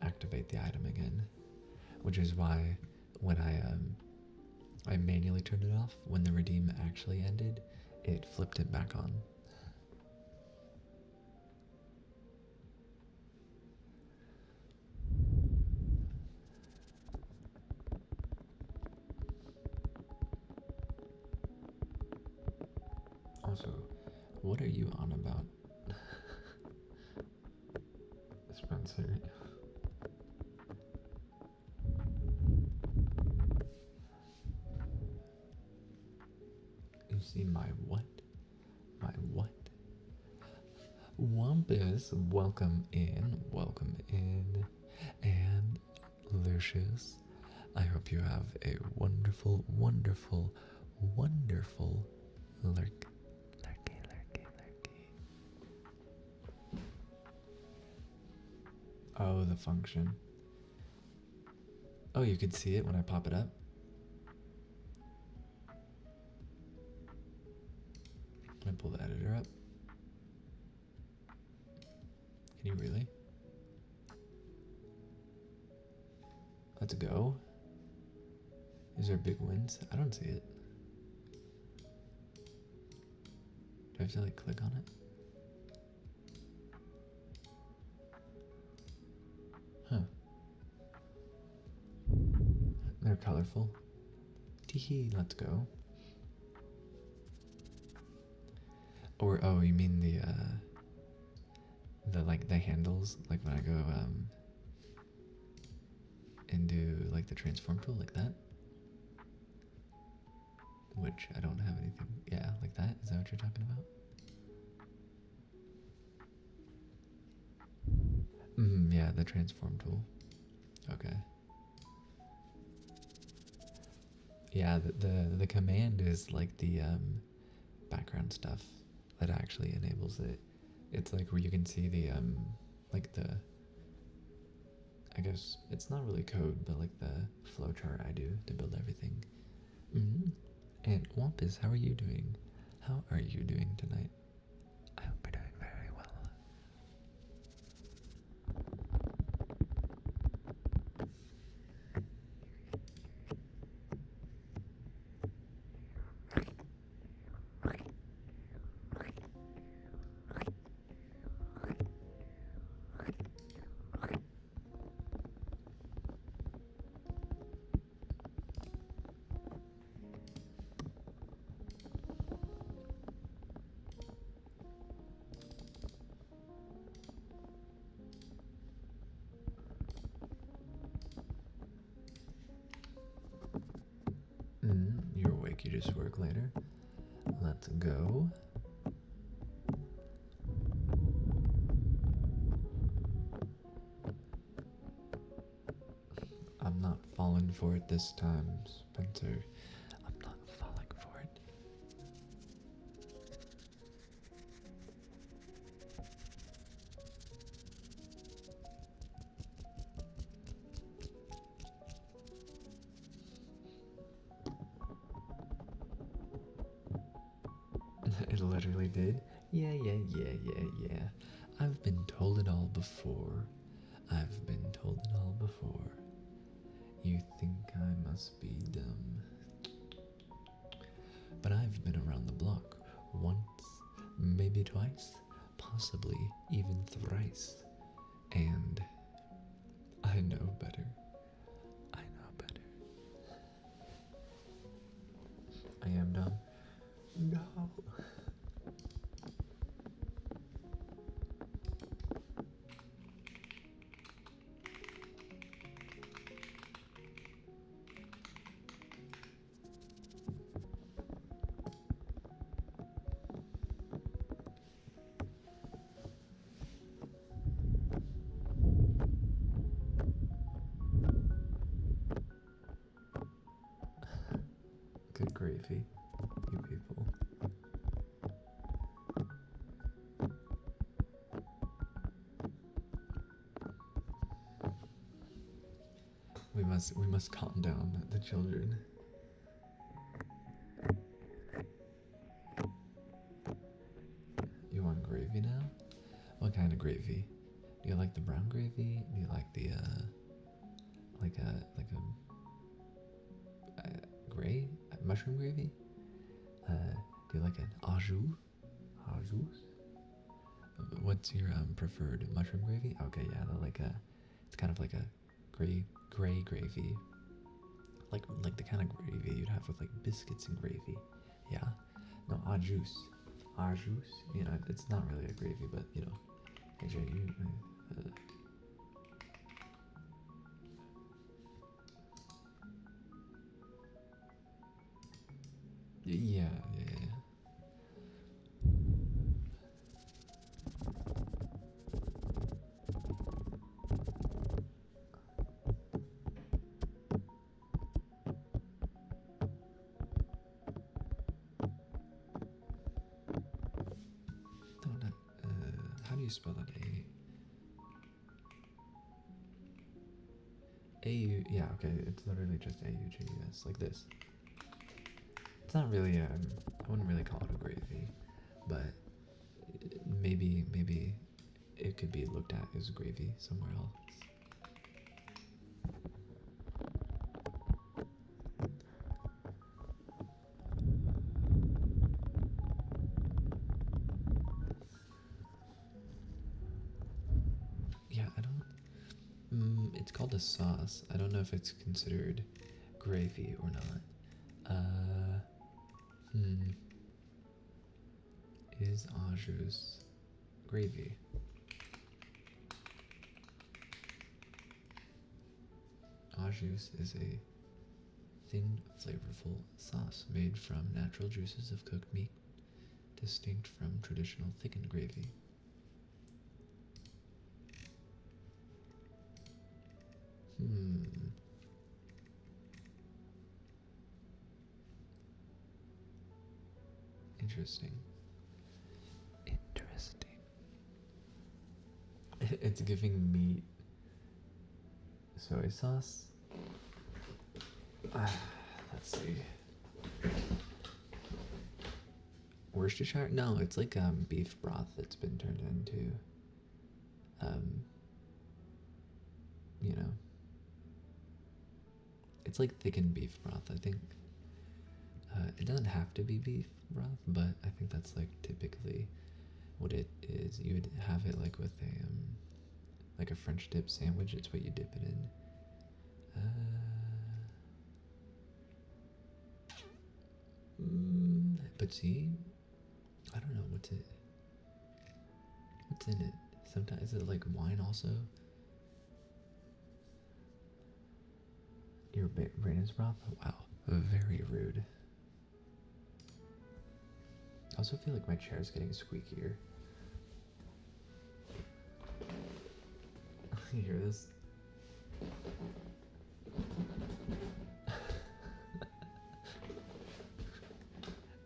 activate the item again, which is why when I manually turned it off, when the redeem actually ended, it flipped it back on. Also, what are you on about? Spencer. You see my what? My what? Wampus, welcome in, and Lucius. I hope you have a wonderful, wonderful, wonderful lurky. Oh, the function. Oh, you could see it when I pop it up? Can I pull the editor up? Can you really? Let's go. Is there big wins? I don't see it. Do I have to like click on it? Huh. They're colorful. Teehee, let's go. Or oh, you mean the like the handles, like when I go and do like the transform tool like that? Which I don't have anything. Yeah, like that. Is that what you're talking about? Yeah, the transform tool. Okay. Yeah, the command is like the background stuff that actually enables it. It's like where you can see the like the, I guess it's not really code, but like the flowchart I do to build everything. Mm-hmm. And Wampus, how are you doing? How are you doing tonight? I hope you're doing very well. You're awake, you just work later. Let's go. I'm not falling for it this time, Spencer. I'm not falling for it. It literally did. Yeah. I've been told it all before. I've been told it all before. You think I must be dumb. But I've been around the block once, maybe twice, possibly even thrice. And I know better. I know better. I am dumb. No. Good gravy, you people. We must calm down the children. You want gravy now? What kind of gravy? Do you like the brown gravy? Do you like the like a gray mushroom gravy? Do you like an au jus? Au jus? What's your preferred mushroom gravy? Okay, yeah, it's kind of like a gray gravy, like the kind of gravy you'd have with like biscuits and gravy. Yeah, no, au jus, au jus. You know, it's not really a gravy, but you know, AJ, you. Yeah. No, not. How do you spell that? A-U, yeah, okay, it's literally just A-U-G-U-S, like this. It's not really, I wouldn't really call it a gravy, but maybe it could be looked at as gravy somewhere else. Yeah, I don't, it's called a sauce. I don't know if it's considered gravy or not. Is au jus gravy? Au jus is a thin, flavorful sauce made from natural juices of cooked meat, distinct from traditional thickened gravy. Interesting. Interesting. It's giving meat. Soy sauce. Let's see. Worcestershire? No, it's like beef broth that's been turned into, um, you know, it's like thickened beef broth. I think it doesn't have to be beef broth, but I think that's like typically what it is. You would have it like with a like a French dip sandwich. It's what you dip it in. But see, I don't know what's it. What's in it? Sometimes is it like wine also? Your brain is broth? Wow, very rude. I also feel like my chair's getting squeakier. You hear this?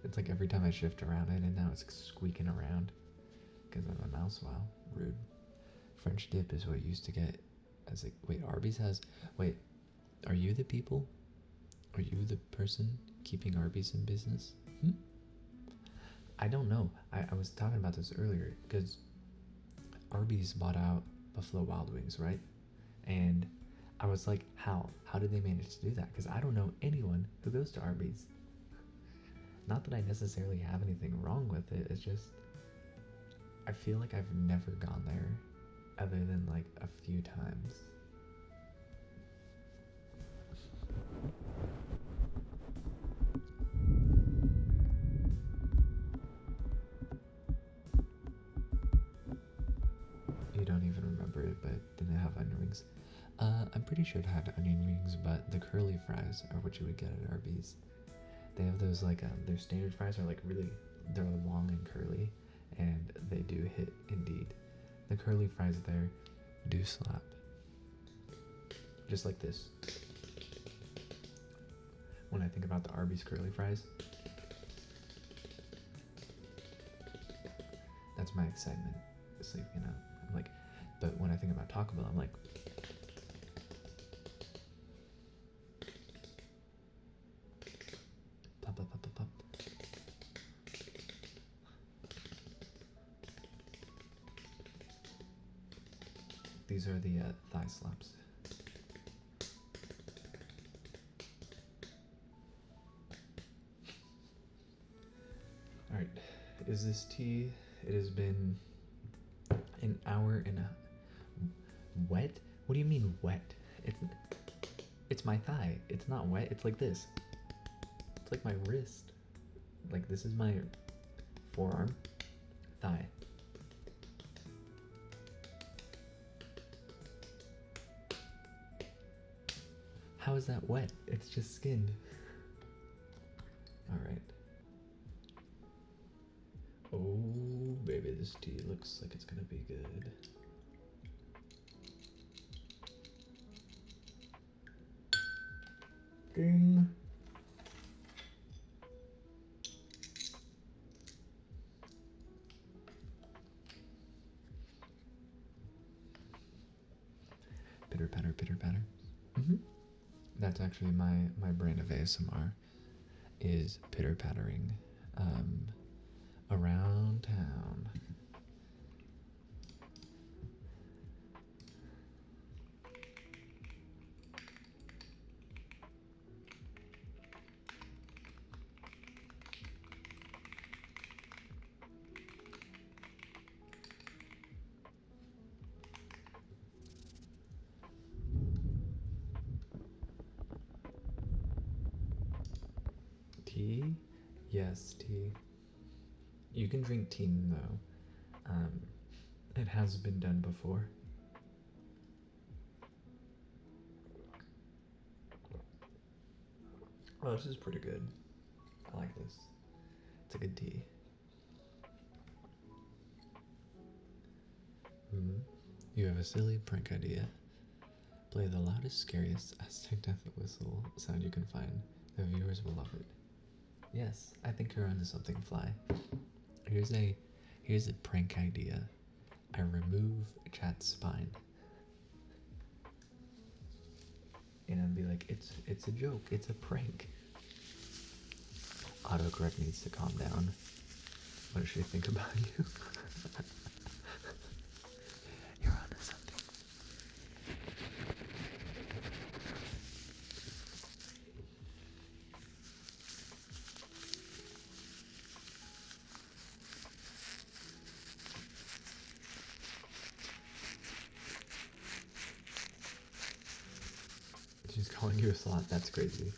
It's like every time I shift around it, and now it's squeaking around because of a mouse. Wow, rude. French dip is what you used to get as a. Wait, Arby's has. Wait, are you the people? Are you the person keeping Arby's in business? I don't know. I was talking about this earlier because Arby's bought out Buffalo Wild Wings, right? And I was like, how? How did they manage to do that? Because I don't know anyone who goes to Arby's. Not that I necessarily have anything wrong with it, it's just I feel like I've never gone there other than like a few times. You don't even remember it, but didn't it have onion rings? I'm pretty sure it had onion rings, but the curly fries are what you would get at Arby's. They have those like their standard fries are like really they're long and curly, and they do hit indeed. The curly fries there do slap. Just like this. When I think about the Arby's curly fries, that's my excitement. It's like, I'm like, but when I think about Taco Bell, I'm like, pop, pop, pop, pop, pop. These are the thigh slaps. Alright, is this tea? It has been an hour and a... Wet? What do you mean wet? It's my thigh. It's not wet. It's like this. It's like my wrist. Like this is my forearm, thigh. How is that wet? It's just skin. Alright. Oh, baby, this tea looks like it's gonna be good. Ding. Pitter patter, pitter patter. That's actually my brand of ASMR, is pitter pattering around town. Tea? Yes, tea. You can drink tea though. It has been done before. Oh, this is pretty good. I like this. It's a good tea. You have a silly prank idea. Play the loudest, scariest Aztec death whistle sound you can find. The viewers will love it. Yes, I think you're onto something, Fly. Here's a prank idea. I remove chat's spine. And I'd be like, it's a joke, it's a prank. Autocorrect needs to calm down. What does she think about you? You're onto something. She's calling you a slot, that's crazy.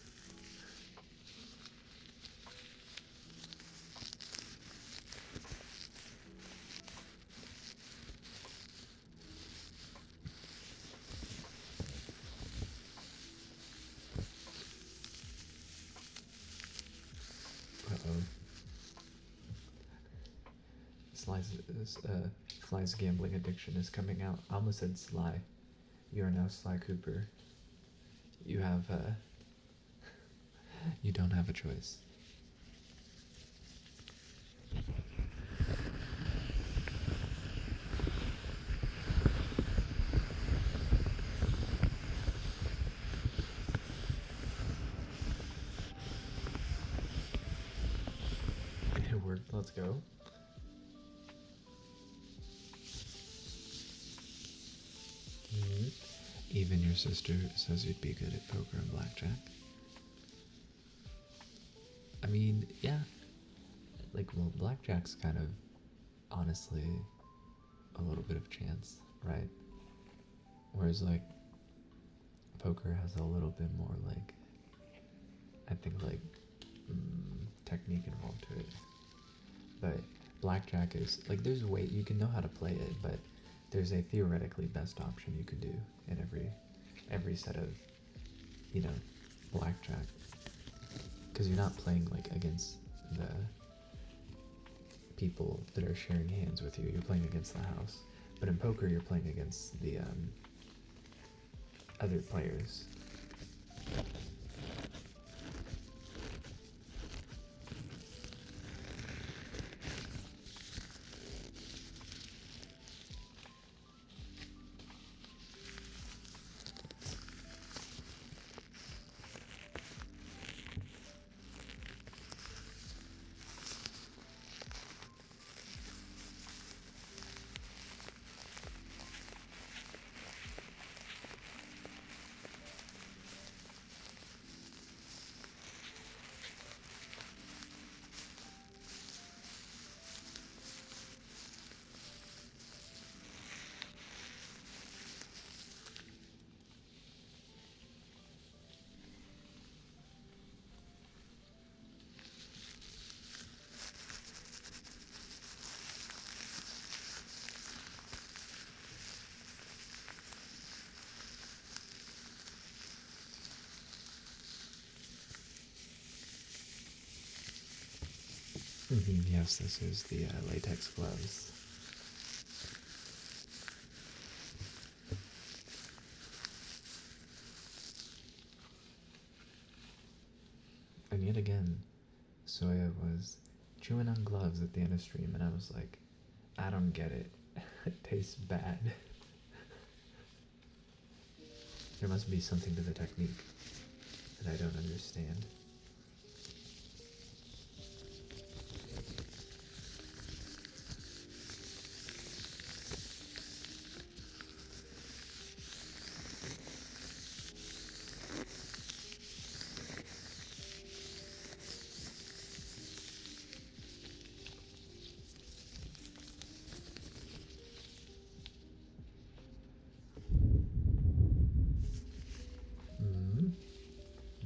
Uh-oh. Sly's gambling addiction is coming out. I almost said Sly. You are now Sly Cooper. You have, you don't have a choice. It worked, let's go. Even your sister says you'd be good at poker and blackjack. I mean, yeah. Like, well, blackjack's kind of, honestly, a little bit of chance, right? Whereas, like, poker has a little bit more, like, I think, like, technique involved to it. But blackjack is, like, there's a way, you can know how to play it, but there's a theoretically best option you could do in every set of, you know, blackjack. Because you're not playing, like, against the people that are sharing hands with you. You're playing against the house. But in poker, you're playing against the other players. Yes, this is the latex gloves. And yet again, Soya was chewing on gloves at the end of stream, and I was like, I don't get it. It tastes bad. There must be something to the technique that I don't understand.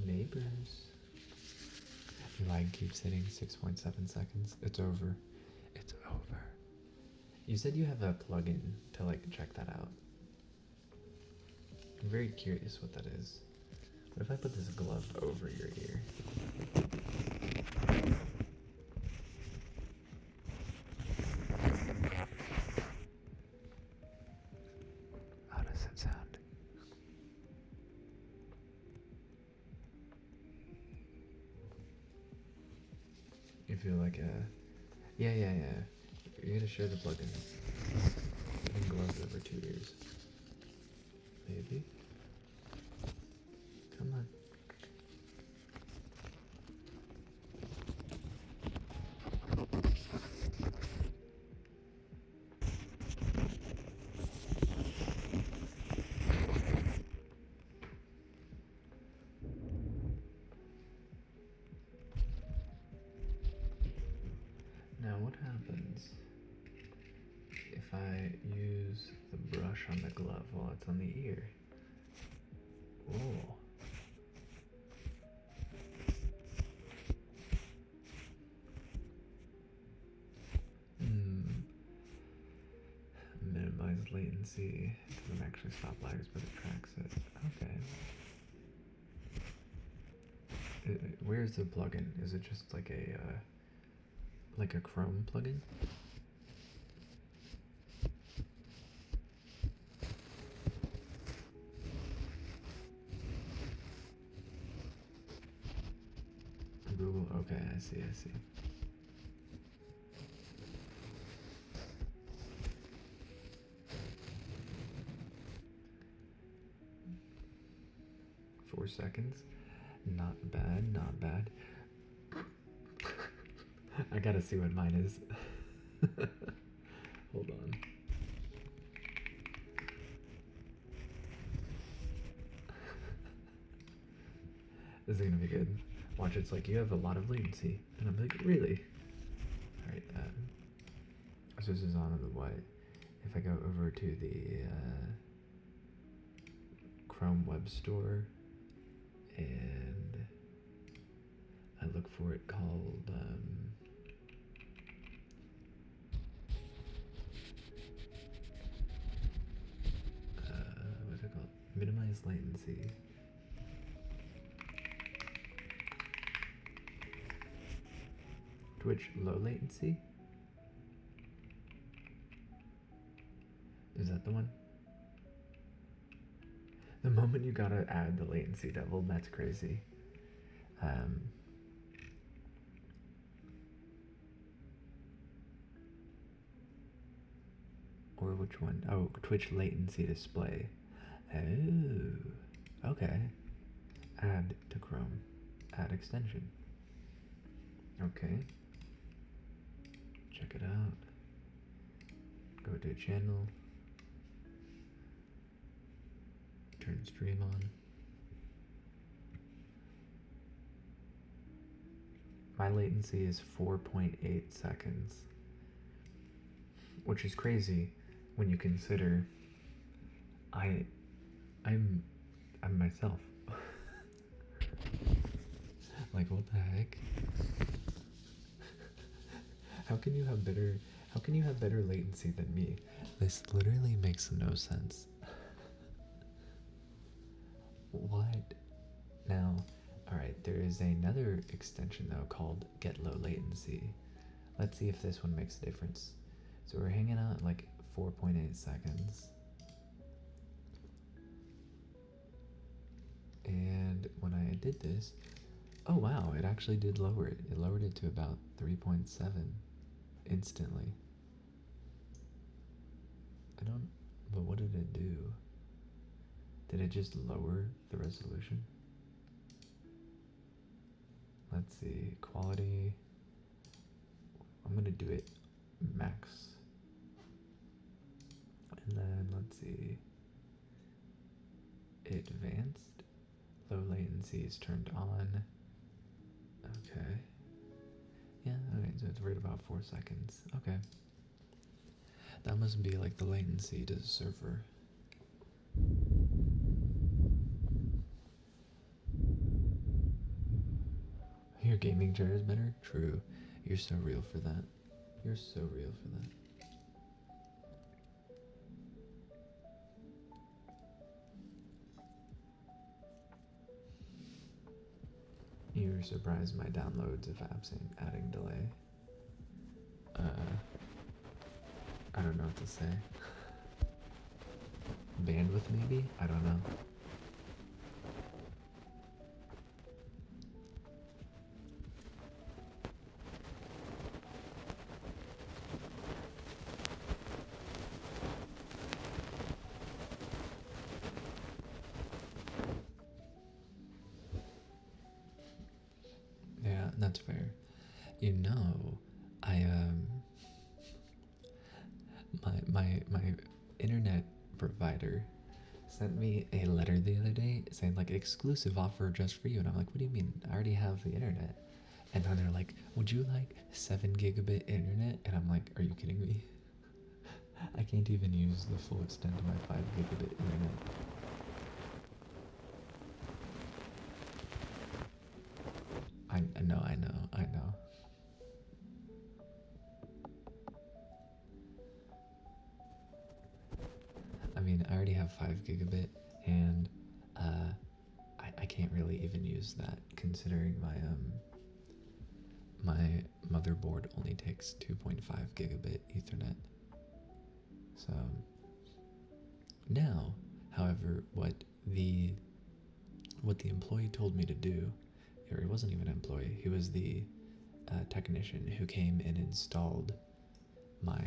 Neighbors. Your lag keeps hitting 6.7 seconds. It's over. It's over. You said you have a plugin to, like, check that out. I'm very curious what that is. What if I put this glove over your ear? How does it sound? You feel like a... Yeah. You're gonna share the plugin. was over 2 years. Maybe. Come on. Now what happens if I use the brush on the glove while it's on the ear? Oh. Minimize latency. It doesn't actually stop lags, but it tracks it. Okay. Where's the plugin? Is it just like a Chrome plugin? Google. Okay, I see. 4 seconds. Not bad. I gotta see what mine is. Hold on. This is gonna be good. Watch, it's like, you have a lot of latency. And I'm like, really? Alright, so this is on the white. If I go over to the Chrome Web Store and I look for it called what's it called? Minimize latency. Twitch low latency? Is that the one? The moment you gotta add the latency devil, that's crazy. Or which one? Oh, Twitch latency display. Oh, okay. Add to Chrome. Add extension. Okay. Check it out. Go to channel. Turn stream on. My latency is 4.8 seconds, which is crazy when you consider I'm myself. Like, what the heck? How can you have better latency than me? This literally makes no sense. What? Now, alright, there is another extension though called Get Low Latency. Let's see if this one makes a difference. So we're hanging out at like 4.8 seconds. And when I did this, oh wow, it actually did lower it. It lowered it to about 3.7 instantly. But what did it do? Did it just lower the resolution? Let's see, quality. I'm gonna do it max. And then let's see, advanced. Low latency is turned on. Okay. Yeah, alright, so it's right about 4 seconds. Okay. That must be like the latency to the server. Your gaming chair is better? True. You're so real for that. You're so real for that. You're surprised my downloads of apps adding delay. I don't know what to say. Bandwidth maybe? I don't know. That's fair. You know, I my internet provider sent me a letter the other day saying like exclusive offer just for you, and I'm like, what do you mean? I already have the internet. And then they're like, would you like 7 gigabit internet? And I'm like, are you kidding me? I can't even use the full extent of my 5 gigabit internet. I know, I know, I know. I mean, I already have 5 gigabit, and uh, I can't really even use that considering my motherboard only takes 2.5 gigabit Ethernet. So now, however, what the employee told me to do, or he wasn't even an employee, he was the technician who came and installed my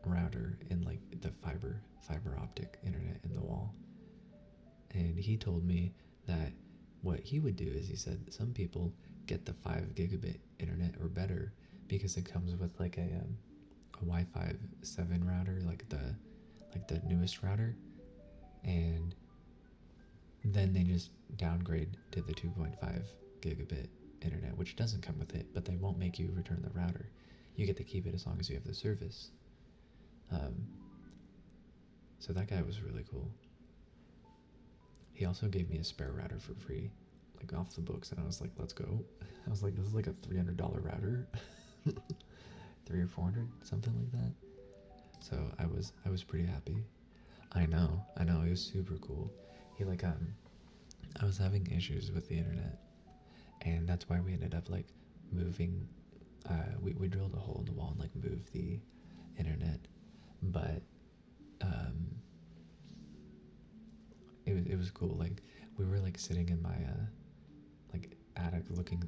router in like the fiber optic internet in the wall. And he told me that what he would do is he said some people get the 5 gigabit internet or better because it comes with like a Wi-Fi 7 router, like the newest router, and then they just downgrade to the 2.5 gigabit internet, which doesn't come with it, but they won't make you return the router. You get to keep it as long as you have the service. Um, so that guy was really cool. He also gave me a spare router for free, like off the books, and I was like, let's go. I was like, this is like a $300 router, 300 or 400, something like that. So I was pretty happy. I know, it was super cool. He like I was having issues with the internet, and that's why we ended up like moving. We drilled a hole in the wall and like moved the internet, but um, it was cool. Like we were like sitting in my like attic, looking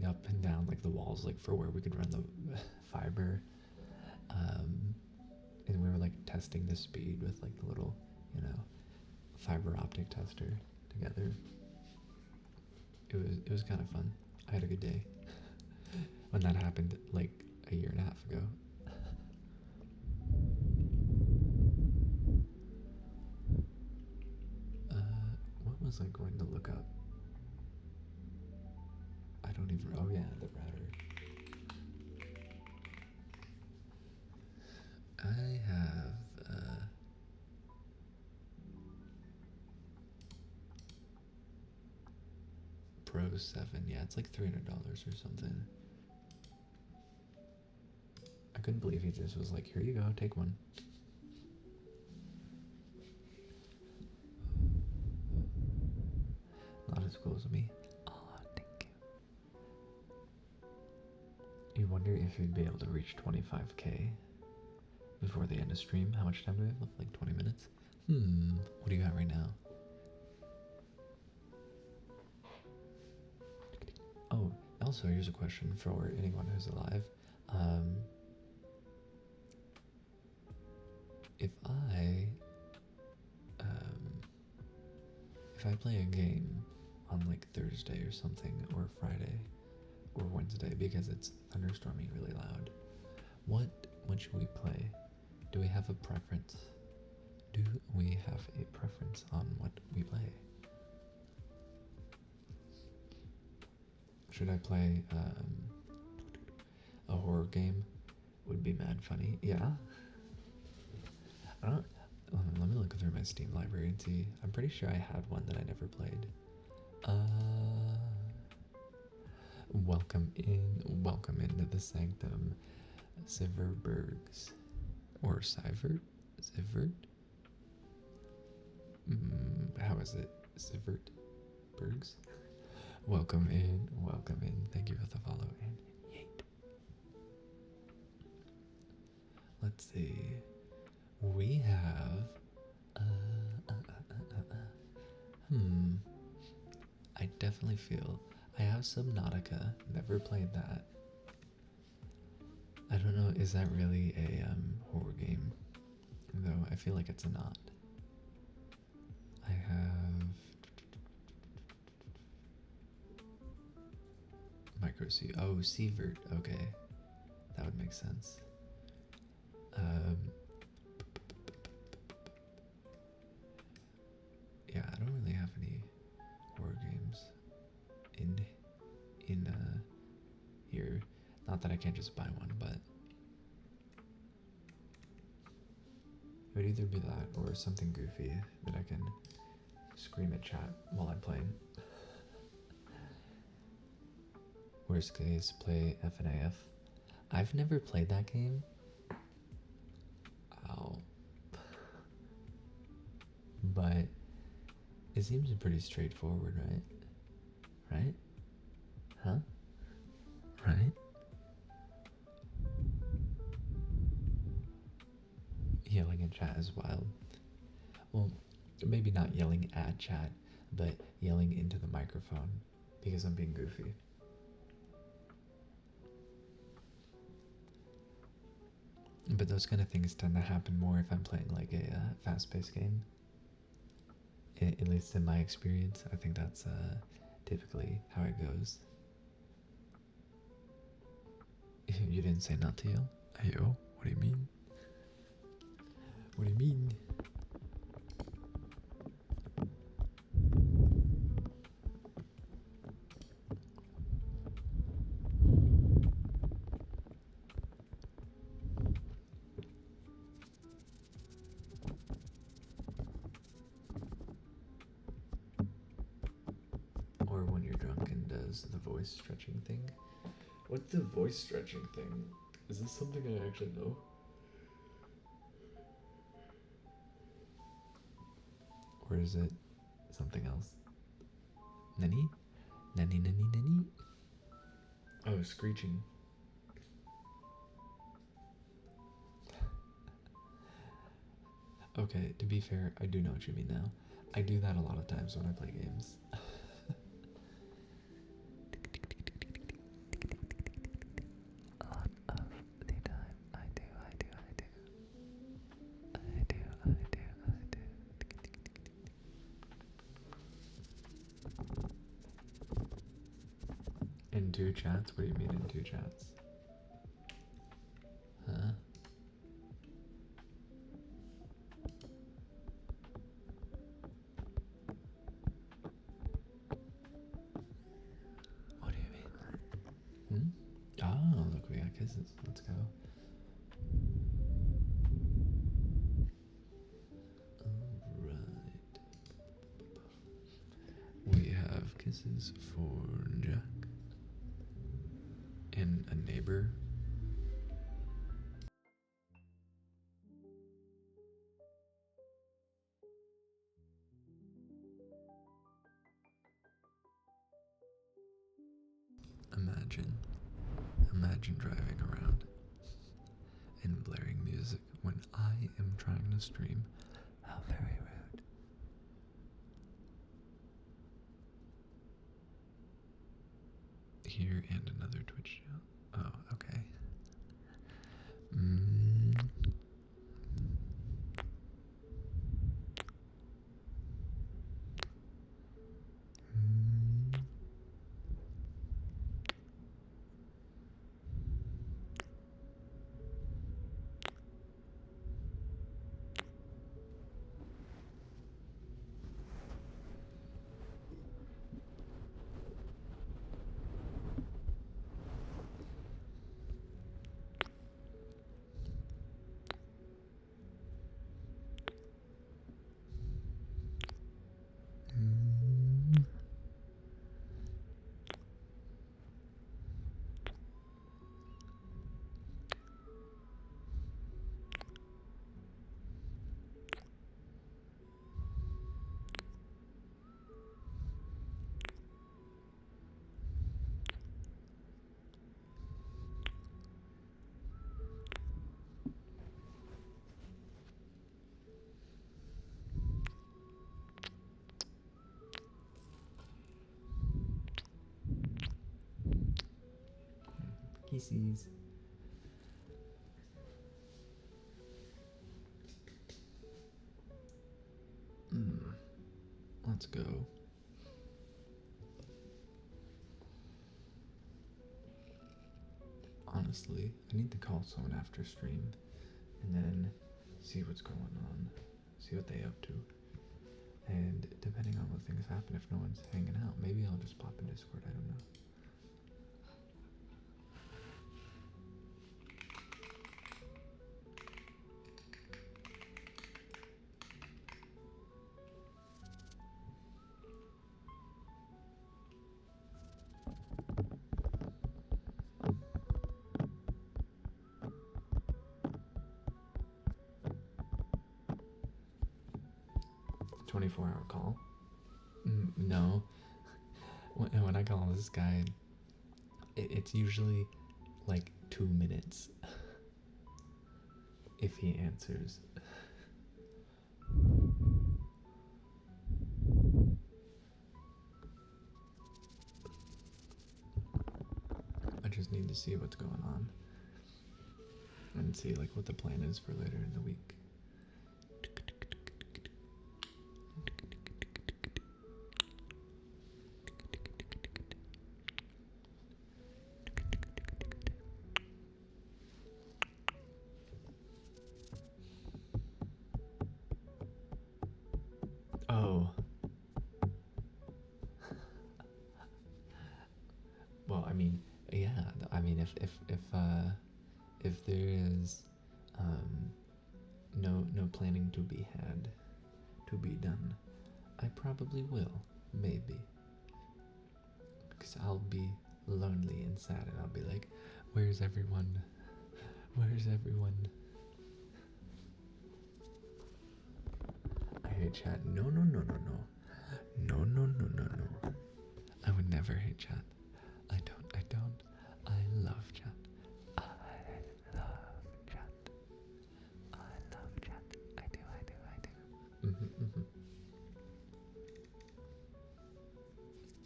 up and down like the walls, like for where we could run the fiber, um, and we were like testing the speed with like the little, fiber optic tester together. It was kind of fun. I had a good day when that happened like a year and a half ago. What was I going to look up? I don't even. Oh yeah, the router. I have Pro 7. Yeah, it's like $300 or something. I couldn't believe he just was like, here you go, take one. Not as cool as me. Oh, thank you. You wonder if you'd be able to reach 25k before the end of stream. How much time do we have left? Like 20 minutes? What do you got right now? Oh, also, here's a question for anyone who's alive. If um, if I play a game on like Thursday or something, or Friday, or Wednesday because it's thunderstorming really loud, what should we play? Do we have a preference? Do we have a preference on what we play? Should I play a horror game? Would be mad funny. Yeah. I don't. Let me look through my Steam library and see. I'm pretty sure I had one that I never played. Welcome into the sanctum, Siverbergs, or Sivert, Sivert. How is it, Sivert Bergs? Welcome in. Thank you for the follow and yeet. Let's see. We have. I definitely feel I have Subnautica. Never played that. I don't know. Is that really a horror game? Though I feel like it's not. I have. pursue. Oh, Sievert. Okay, that would make sense. Yeah, I don't really have any horror games in here. Not that I can't just buy one, but it would either be that or something goofy that I can scream at chat while I'm playing. Worst case, play FNAF. I've never played that game. Ow. But it seems pretty straightforward, right? Right? Huh? Right? Yelling at chat is wild. Well, maybe not yelling at chat, but yelling into the microphone because I'm being goofy. But those kind of things tend to happen more if I'm playing like a fast-paced game. At least in my experience, I think that's typically how it goes. You didn't say not to yell? Ayo, what do you mean? What do you mean? Or when you're drunk and does the voice stretching thing. What's the voice stretching thing? Is this something I actually know? Or is it something else? Nani? Nani, nani, nani? Oh, screeching. Okay, to be fair, I do know what you mean now. I do that a lot of times when I play games. A lot of the time, I do. In two chats? What do you mean in two chats? Huh? What do you mean? Oh, look, we got kisses. Let's go. Alright. We have kisses for Jack. And a neighbor. Imagine driving around and blaring music when I am trying to stream. How very rude. Here and another Twitch channel. Oh, okay. Kisses. Let's go. honestly. I need to call someone after stream and then see what's going on, see what they up to. And depending on what things happen, if no one's hanging out, maybe I'll just pop in Discord, I don't know. 24-hour call? No. When I call this guy, it's usually like 2 minutes if he answers. I just need to see what's going on and see like what the plan is for later in the week. Oh. Well, I mean, yeah. I mean, if there is no planning to be had, to be done, I probably will, maybe. Because I'll be lonely and sad, and I'll be like, "Where's everyone? Where's everyone?" I hate chat. No, no, no, no, no. No, no, no, no, no. I would never hate chat. I don't. I love chat. I love chat. I love chat. I do.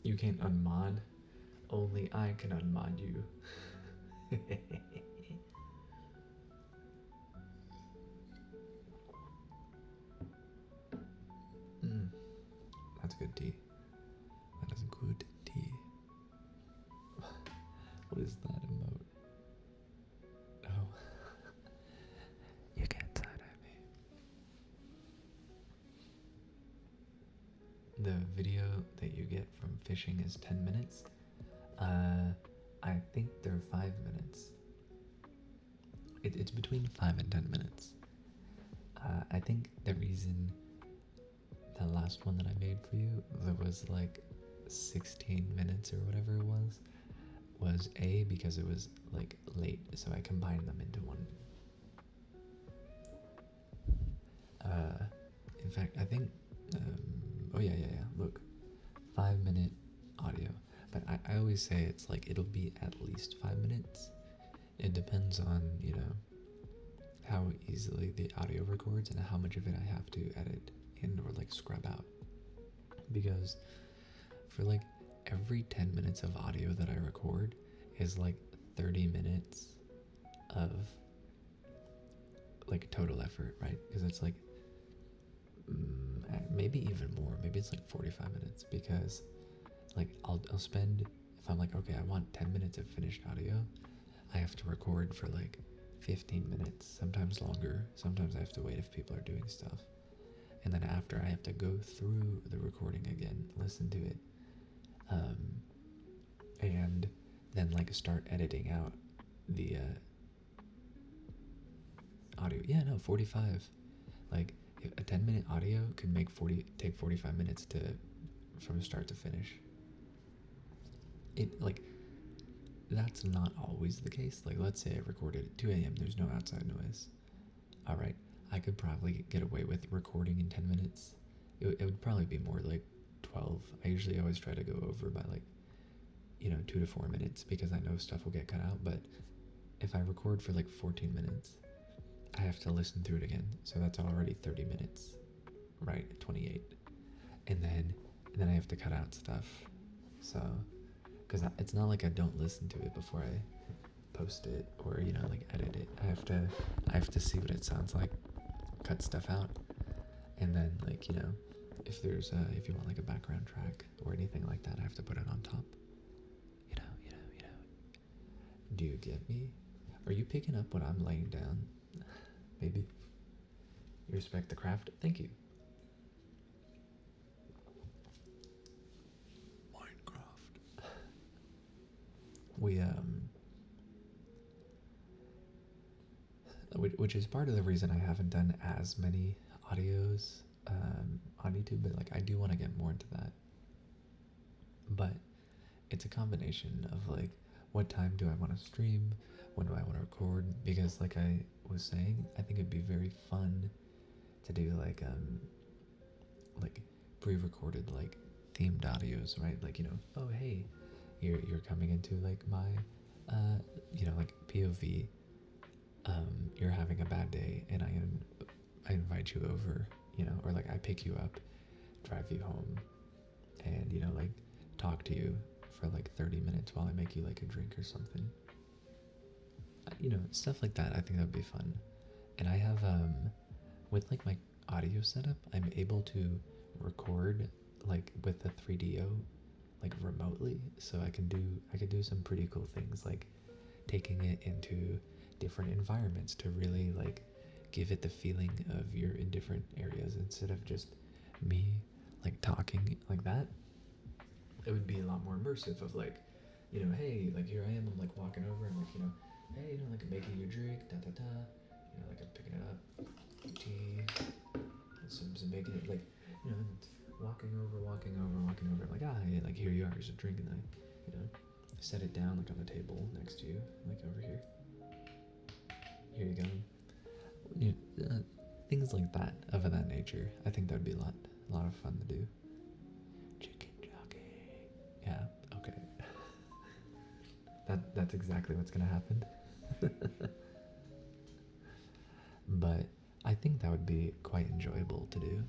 You can't unmod. Only I can unmod you. That's good tea. That is good tea. What is that emote? Oh. You can't side-eye me. The video that you get from fishing is 10 minutes. I think they're 5 minutes. It's between 5 and 10 minutes. I think the reason the last one that I made for you that was like 16 minutes or whatever it was A, because it was like late, so I combined them into one. In fact, I think, oh yeah, look, 5-minute audio, but I always say it's like, it'll be at least 5 minutes. It depends on, you know, how easily the audio records and how much of it I have to edit in or like scrub out. Because for like every 10 minutes of audio that I record is like 30 minutes of like total effort, right? Because it's like maybe even more, maybe it's like 45 minutes, because like I'll spend, if I'm like, okay, I want 10 minutes of finished audio, I have to record for like 15 minutes, sometimes longer, sometimes I have to wait if people are doing stuff, and then after I have to go through the recording again, listen to it, and then like start editing out the audio. Yeah, no, 45. Like a 10-minute audio could take 45 minutes to from start to finish. It like that's not always the case. Like let's say I recorded at 2 a.m. There's no outside noise. All right, I could probably get away with recording in 10 minutes. It would probably be more like 12. I usually always try to go over by like, 2 to 4 minutes, because I know stuff will get cut out. But if I record for like 14 minutes, I have to listen through it again. So that's already 30 minutes, right? 28. And then I have to cut out stuff. So, because it's not like I don't listen to it before I post it or, like edit it. I have to see what it sounds like, cut stuff out. And then like, if you want like a background track or anything like that, I have to put it on top. Do you get me? Are you picking up what I'm laying down? Maybe. You respect the craft? Thank you. Minecraft. We, which is part of the reason I haven't done as many audios on YouTube, but like I do want to get more into that. But it's a combination of like what time do I want to stream, when do I want to record, because like I was saying, I think it'd be very fun to do like pre-recorded like themed audios, right? Like, you know, oh hey, you're coming into like my you know, like POV, you're having a bad day and I invite you over, you know, or like I pick you up, drive you home, and you know, like talk to you for like 30 minutes while I make you like a drink or something. You know, stuff like that. I think that would be fun. And I have with like my audio setup, I'm able to record like with the 3DO like remotely, so I can do some pretty cool things like taking it into different environments to really like give it the feeling of you're in different areas instead of just me like talking like that. It would be a lot more immersive of like, you know, hey, like here I am, I'm like walking over and like, you know, hey, you know, like I'm making you a drink, da da da, you know, like I'm picking it up, tea, some making it like, you know, walking over, like yeah, like here you are, here's a drink, and I, you know, set it down like on the table next to you, like over here. Here you go. You things like that, of that nature. I think that would be a lot of fun to do. Chicken jockey. Yeah. Okay. That's exactly what's gonna happen. But I think that would be quite enjoyable to do.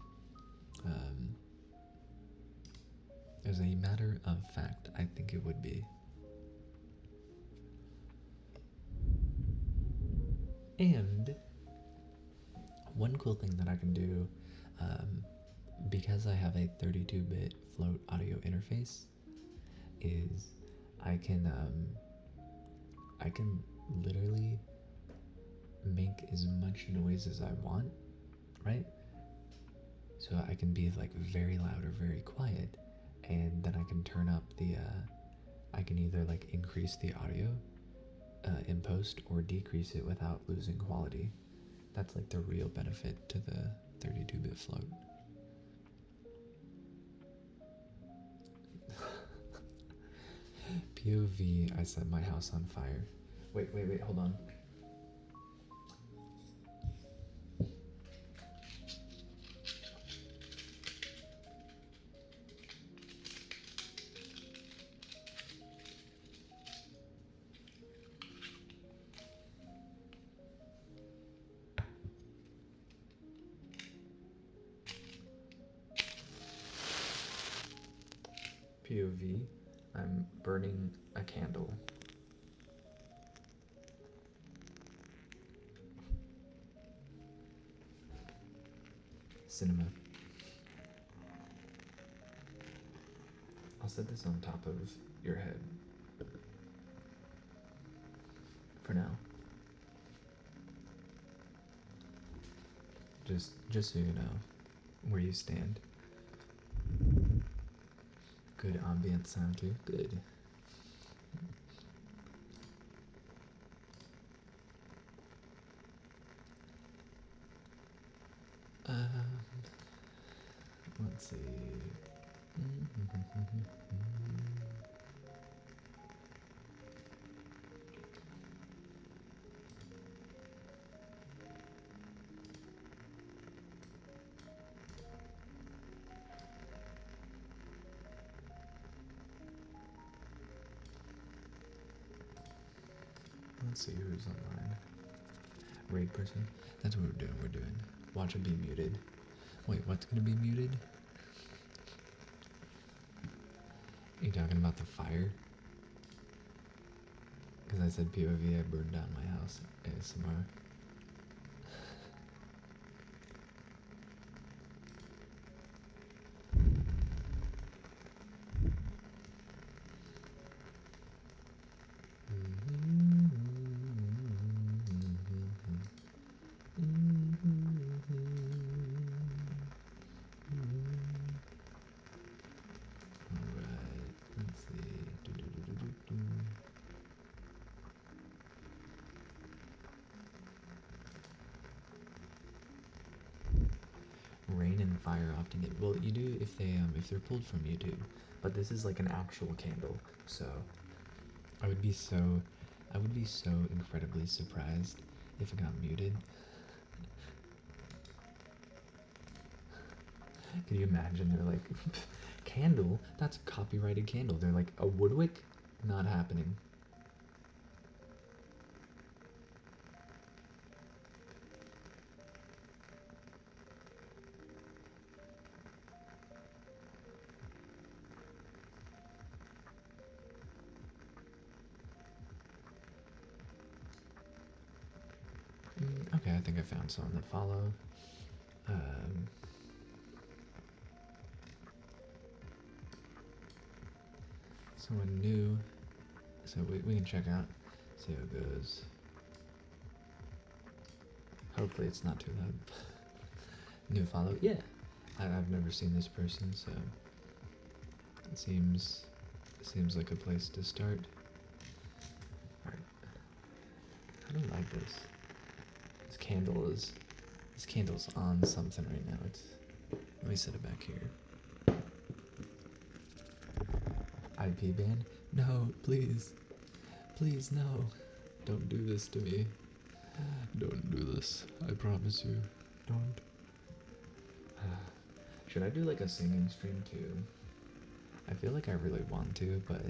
As a matter of fact, I think it would be. And one cool thing that I can do, because I have a 32-bit float audio interface, is I can literally make as much noise as I want, right? So I can be like very loud or very quiet, and then I can turn up the I can either like increase the audio in post or decrease it without losing quality. That's like the real benefit to the 32-bit float. POV, I set my house on fire. Wait, hold on. POV, I'm burning a candle. Cinema. I'll set this on top of your head for now. Just so you know where you stand. Good ambient sound too. Good. Let's see. Let's see who's online. Raid person. That's what we're doing. We're doing. Watch it be muted. Wait, what's gonna be muted? Are you talking about the fire? Because I said POV, I burned down my house. ASMR. fire often get, well, you do if they're pulled from YouTube, but this is like an actual candle, so I would be so I would be so incredibly surprised if it got muted. Can you imagine? They're like, candle? That's a copyrighted candle. They're like, a Woodwick? Not happening. Okay, I think I found someone to follow. Someone new. So we can check out, see how it goes. Hopefully it's not too loud. New follow? Yeah. I've never seen this person, so it seems like a place to start. Alright. I don't like this. This candle's on something right now. Let me set it back here. IP ban? No, please. Please, no. Don't do this to me. Don't do this. I promise you. Don't. Should I do like a singing stream too? I feel like I really want to, but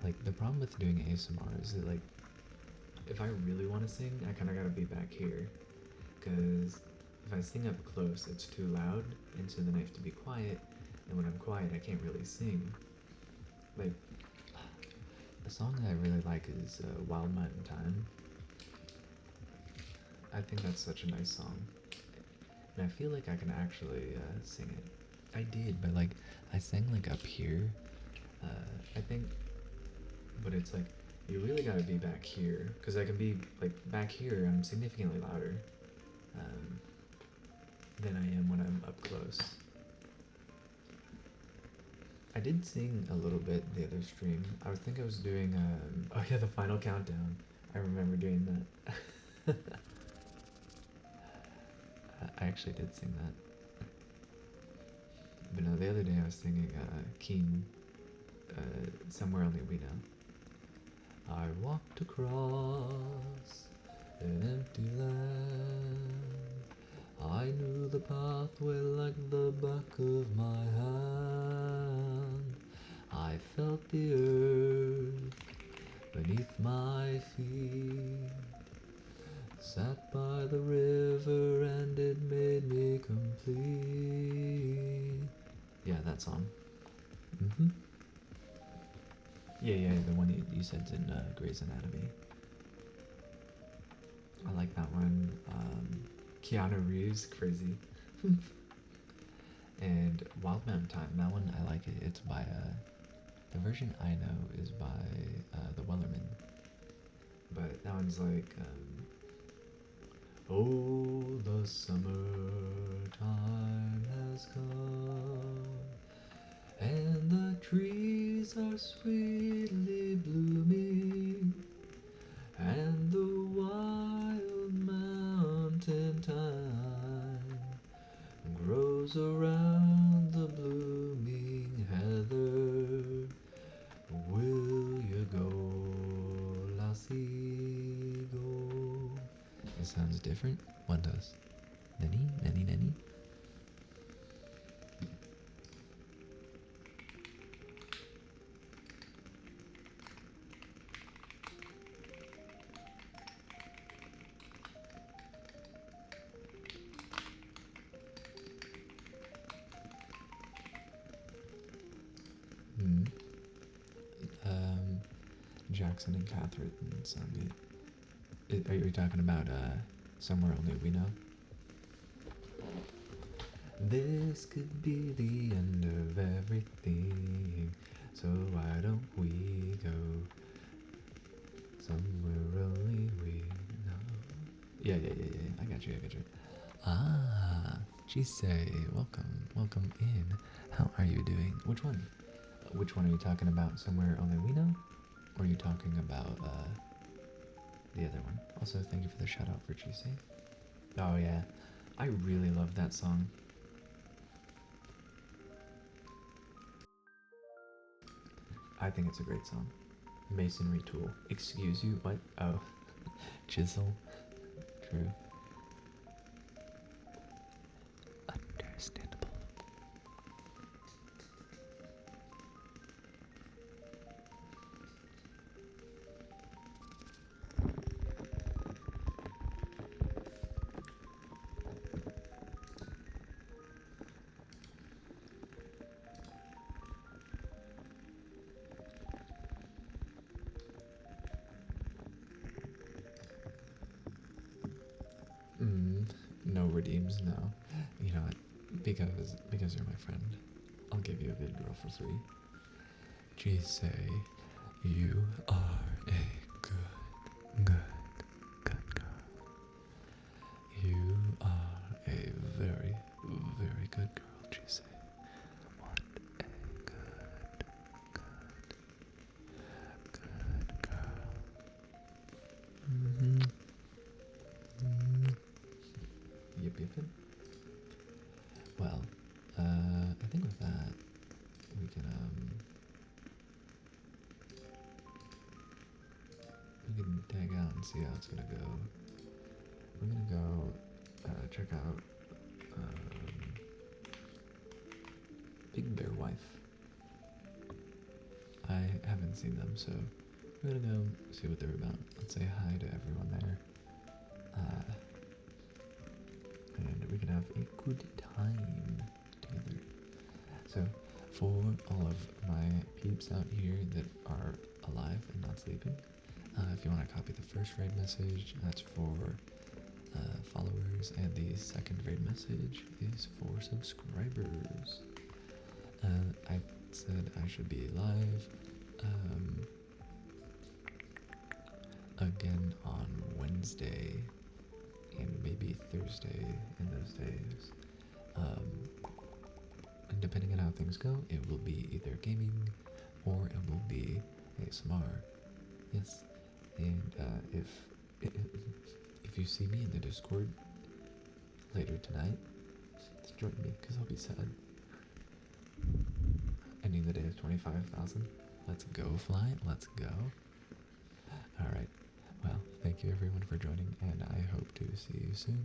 like the problem with doing ASMR is that like if I really want to sing, I kind of gotta be back here, because if I sing up close, it's too loud, and so then I have to be quiet, and when I'm quiet, I can't really sing. Like, a song that I really like is Wild Mountain Time. I think that's such a nice song, and I feel like I can actually sing it. I did, but like, I sang like up here, I think, but it's like, you really gotta be back here, because I can be, like, back here, I'm significantly louder than I am when I'm up close. I did sing a little bit the other stream. I think I was doing, oh yeah, the final countdown. I remember doing that. I actually did sing that. But no, the other day I was singing Keen, Somewhere Only We Know. I walked across an empty land. I knew the pathway like the back of my hand. I felt the earth beneath my feet. Sat by the river and it made me complete. Yeah, that song. Yeah, the one you said's in Grey's Anatomy. I like that one. Keanu Reeves, crazy. And Wild Mountain Time, that one I like it. It's by the version I know is by the Wellerman. But that one's like oh, the summertime has come, and the trees are sweetly blooming, and the wild mountain thyme grows around the blooming heather. Will you go, lassie, go? It sounds different. One does. Nanny, nanny, nanny. Jackson and Catherine sound good. Are you talking about Somewhere Only We Know? This could be the end of everything, so why don't we go somewhere only we know? Yeah. I got you. Ah, Jisei, welcome in. How are you doing? Which one? Which one are you talking about? Somewhere Only We Know? Or are you talking about the other one? Also, thank you for the shout out for Jisei. Oh yeah, I really love that song. I think it's a great song. Masonry tool. Excuse you? What? Oh. Chisel. True. Understandable. No redeems, no. You know what? Because you're my friend, I'll give you a good girl for free. She say you are a good girl. You are a very, very good girl, she say. What a good girl. Mm-hmm. Yep, yep, yep. Well, I think with that, we can tag out and see how it's gonna go. We're gonna go, check out, Big Bear Wife. I haven't seen them, so we're gonna go see what they're about. Let's say hi to everyone there. And we can have a good time together. So, for all of my peeps out here that are alive and not sleeping, if you want to copy the first raid message, that's for followers, and the second raid message is for subscribers. I said I should be live again on Wednesday and maybe Thursday in those days. And depending on how things go, it will be either gaming or it will be ASMR. Yes, and if you see me in the Discord later tonight, just join me because I'll be sad. Ending the day of 25,000. Let's go, Fly. Let's go. Alright. Well, thank you everyone for joining, and I hope to see you soon.